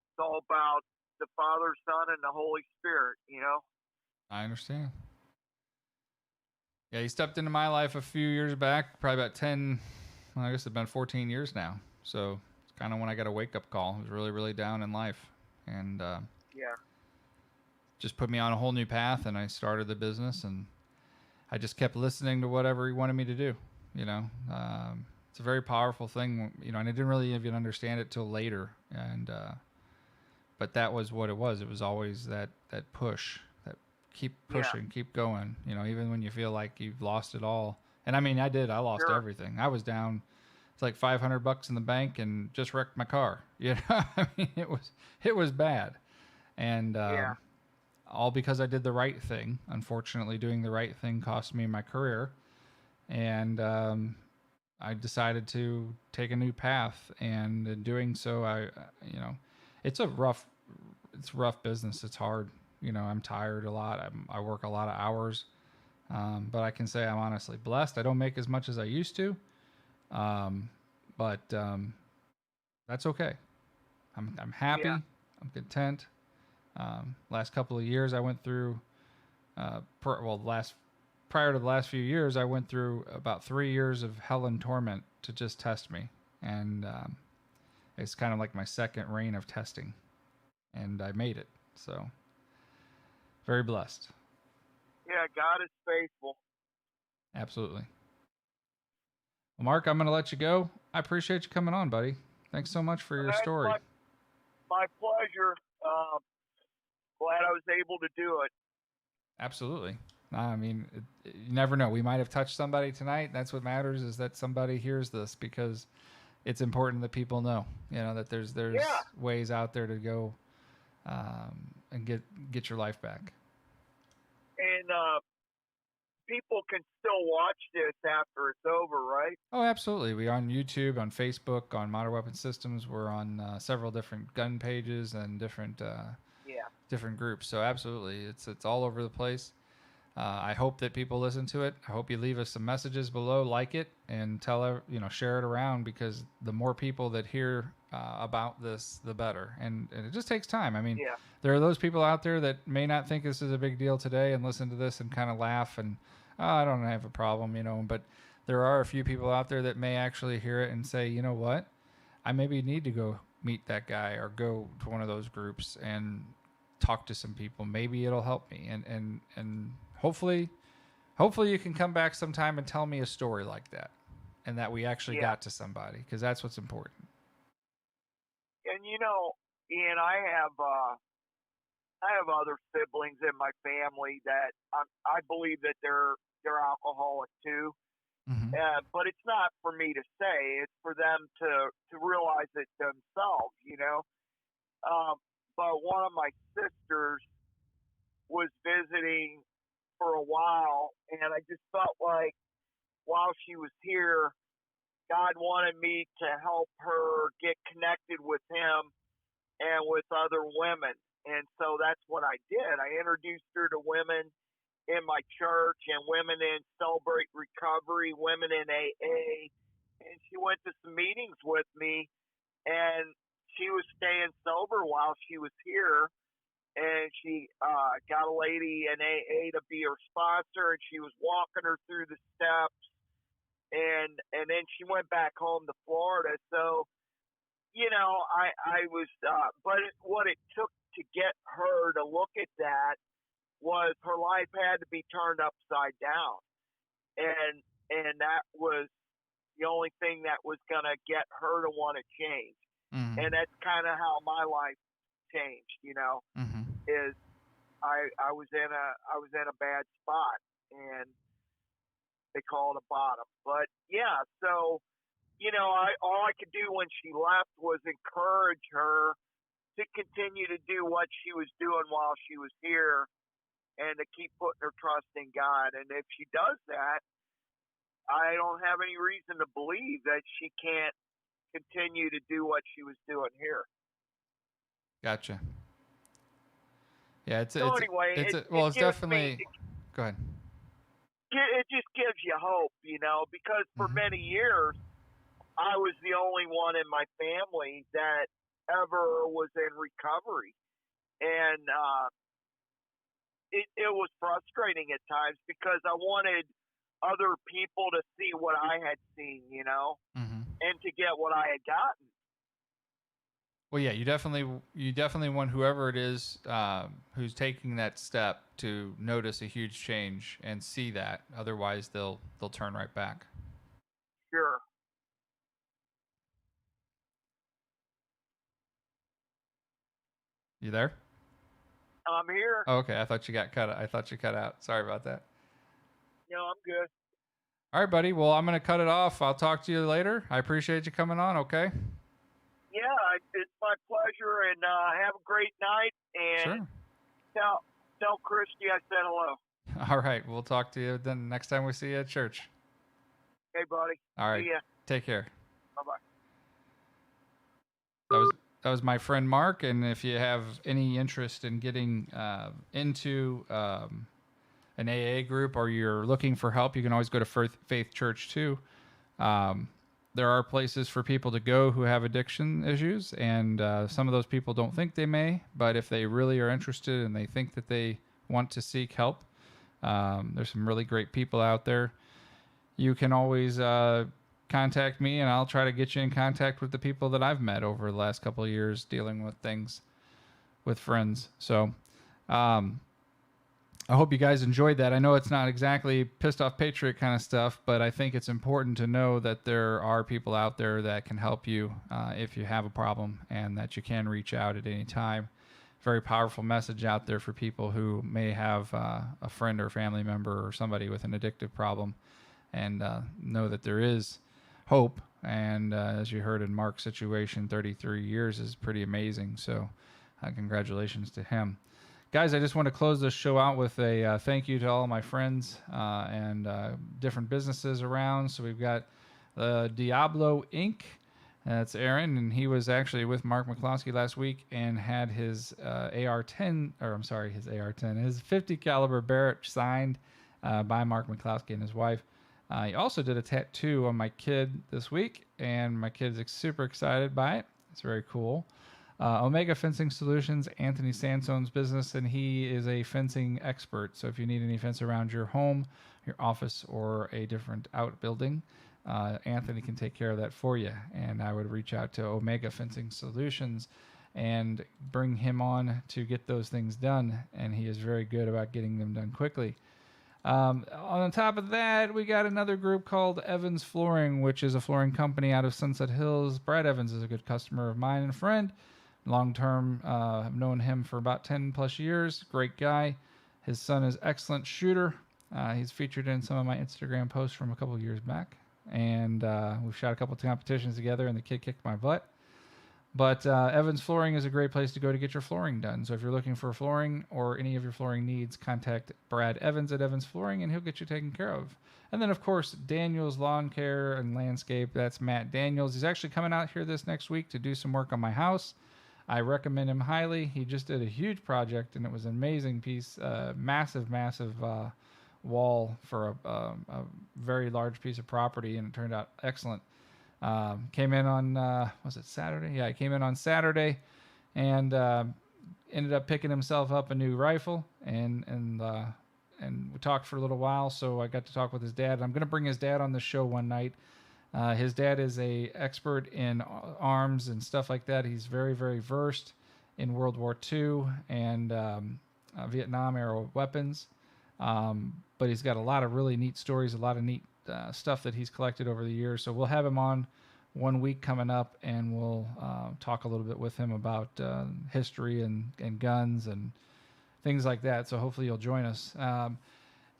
it's all about the Father, Son, and the Holy Spirit, I understand. Yeah, he stepped into my life a few years back, probably about 10, well, I guess it's been 14 years now. So it's kind of when I got a wake-up call. I was really, really down in life. And yeah, just put me on a whole new path, and I started the business, and I just kept listening to whatever he wanted me to do. It's a very powerful thing, and I didn't really even understand it till later. And but that was what it was. It was always that push, that keep pushing, keep going. Even when you feel like you've lost it all. And I mean, I did. I lost everything. I was down. It's like $500 in the bank, and just wrecked my car. I mean, it was bad, and all because I did the right thing. Unfortunately, doing the right thing cost me my career, and I decided to take a new path. And in doing so, it's rough business. It's hard. I'm tired a lot. I work a lot of hours, but I can say I'm honestly blessed. I don't make as much as I used to, but that's okay. I'm happy. Yeah. I'm content. Last couple of years I went through, prior to the last few years, I went through about 3 years of hell and torment to just test me. And it's kind of like my second reign of testing, and I made it. So very blessed. Yeah, God is faithful. Absolutely. Well, Mark, I'm going to let you go. I appreciate you coming on, buddy. Thanks so much for your story. My pleasure. Glad I was able to do it. Absolutely. I mean, you never know. We might have touched somebody tonight. That's what matters, is that somebody hears this, because it's important that people know, that there's ways out there to go and get your life back. And people can still watch this after it's over, right? Oh, absolutely. We're on YouTube, on Facebook, on Modern Weapon Systems. We're on several different gun pages and different different groups. So absolutely, it's all over the place. I hope that people listen to it. I hope you leave us some messages below, like it, and share it around, because the more people that hear about this, the better. And it just takes time. I mean, there are those people out there that may not think this is a big deal today and listen to this and kind of laugh and, oh, I don't have a problem, but there are a few people out there that may actually hear it and say, you know what, I maybe need to go meet that guy or go to one of those groups and talk to some people. Maybe it'll help me. And hopefully you can come back sometime and tell me a story like that, and that we actually got to somebody, because that's what's important. And Ian, I have other siblings in my family that I believe that they're alcoholic too. Mm-hmm. But it's not for me to say. It's for them to realize it themselves, But one of my sisters was visiting for a while, and I just felt like while she was here, God wanted me to help her get connected with Him and with other women. And so that's what I did. I introduced her to women in my church and women in Celebrate Recovery, women in AA. And she went to some meetings with me, and she was staying sober while she was here. And she got a lady in AA to be her sponsor, and she was walking her through the steps. And then she went back home to Florida. So, I was, but what it took to get her to look at that was her life had to be turned upside down. And that was the only thing that was going to get her to want to change. Mm-hmm. And that's kind of how my life changed, Mm-hmm. is I was in a bad spot, and they call it a bottom. But so all I could do when she left was encourage her to continue to do what she was doing while she was here, and to keep putting her trust in God. And if she does that, I don't have any reason to believe that she can't continue to do what she was doing here. Gotcha. Yeah, it's definitely. Go ahead. It just gives you hope, because for Mm-hmm. many years I was the only one in my family that ever was in recovery, and it was frustrating at times because I wanted other people to see what I had seen, Mm-hmm. and to get what I had gotten. Well, yeah, you definitely want whoever it is who's taking that step to notice a huge change and see that. Otherwise, they'll turn right back. Sure. You there? I'm here. Oh, okay, I thought you got cut. I thought you cut out. Sorry about that. No, I'm good. All right, buddy. Well, I'm going to cut it off. I'll talk to you later. I appreciate you coming on. Okay. Yeah, it's my pleasure, and have a great night. And sure. Tell Christy I said hello. All right, we'll talk to you then next time we see you at church. Hey, buddy. All right. See ya. Take care. Bye-bye. That was my friend Mark, and if you have any interest in getting into an AA group, or you're looking for help, you can always go to Faith Church too. There are places for people to go who have addiction issues, and some of those people don't think they may, but if they really are interested and they think that they want to seek help, there's some really great people out there. You can always contact me, and I'll try to get you in contact with the people that I've met over the last couple of years dealing with things with friends. So I hope you guys enjoyed that. I know it's not exactly pissed off Patriot kind of stuff, but I think it's important to know that there are people out there that can help you if you have a problem, and that you can reach out at any time. Very powerful message out there for people who may have a friend or family member or somebody with an addictive problem, and know that there is hope. And as you heard in Mark's situation, 33 years is pretty amazing. So congratulations to him. Guys, I just want to close this show out with a thank you to all my friends and different businesses around. So we've got Diablo Inc. That's Aaron, and he was actually with Mark McCloskey last week and had his his 50 caliber Barrett signed by Mark McCloskey and his wife. He also did a tattoo on my kid this week, and my kid's super excited by it. It's very cool. Omega Fencing Solutions, Anthony Sansone's business, and he is a fencing expert. So if you need any fence around your home, your office, or a different outbuilding, Anthony can take care of that for you. And I would reach out to Omega Fencing Solutions and bring him on to get those things done. And he is very good about getting them done quickly. On top of that, we got another group called Evans Flooring, which is a flooring company out of Sunset Hills. Brad Evans is a good customer of mine and friend. Long term, I've known him for about 10 plus years. Great guy. His son is excellent shooter. He's featured in some of my Instagram posts from a couple of years back. And we've shot a couple of competitions together, and the kid kicked my butt. But Evans Flooring is a great place to go to get your flooring done. So if you're looking for flooring or any of your flooring needs, contact Brad Evans at Evans Flooring, and he'll get you taken care of. And then, of course, Daniels Lawn Care and Landscape. That's Matt Daniels. He's actually coming out here this next week to do some work on my house. I recommend him highly. He just did a huge project, and it was an amazing piece. Massive wall for a very large piece of property, and it turned out excellent. Came in on, was it Saturday? Yeah, he came in on Saturday and ended up picking himself up a new rifle, and we talked for a little while, so I got to talk with his dad. I'm going to bring his dad on the show one night. His dad is a expert in arms and stuff like that. He's very, very versed in World War II and Vietnam-era weapons, but he's got a lot of really neat stories, a lot of neat stuff that he's collected over the years. So we'll have him on 1 week coming up, and we'll talk a little bit with him about history and guns and things like that. So hopefully you'll join us.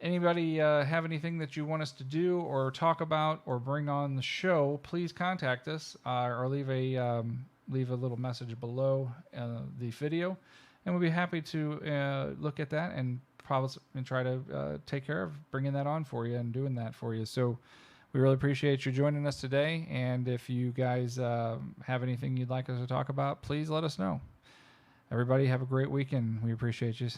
Anybody have anything that you want us to do or talk about or bring on the show, please contact us or leave a little message below the video, and we'll be happy to look at that and try to take care of bringing that on for you and doing that for you. So we really appreciate you joining us today, and if you guys have anything you'd like us to talk about, please let us know. Everybody have a great weekend. We appreciate you.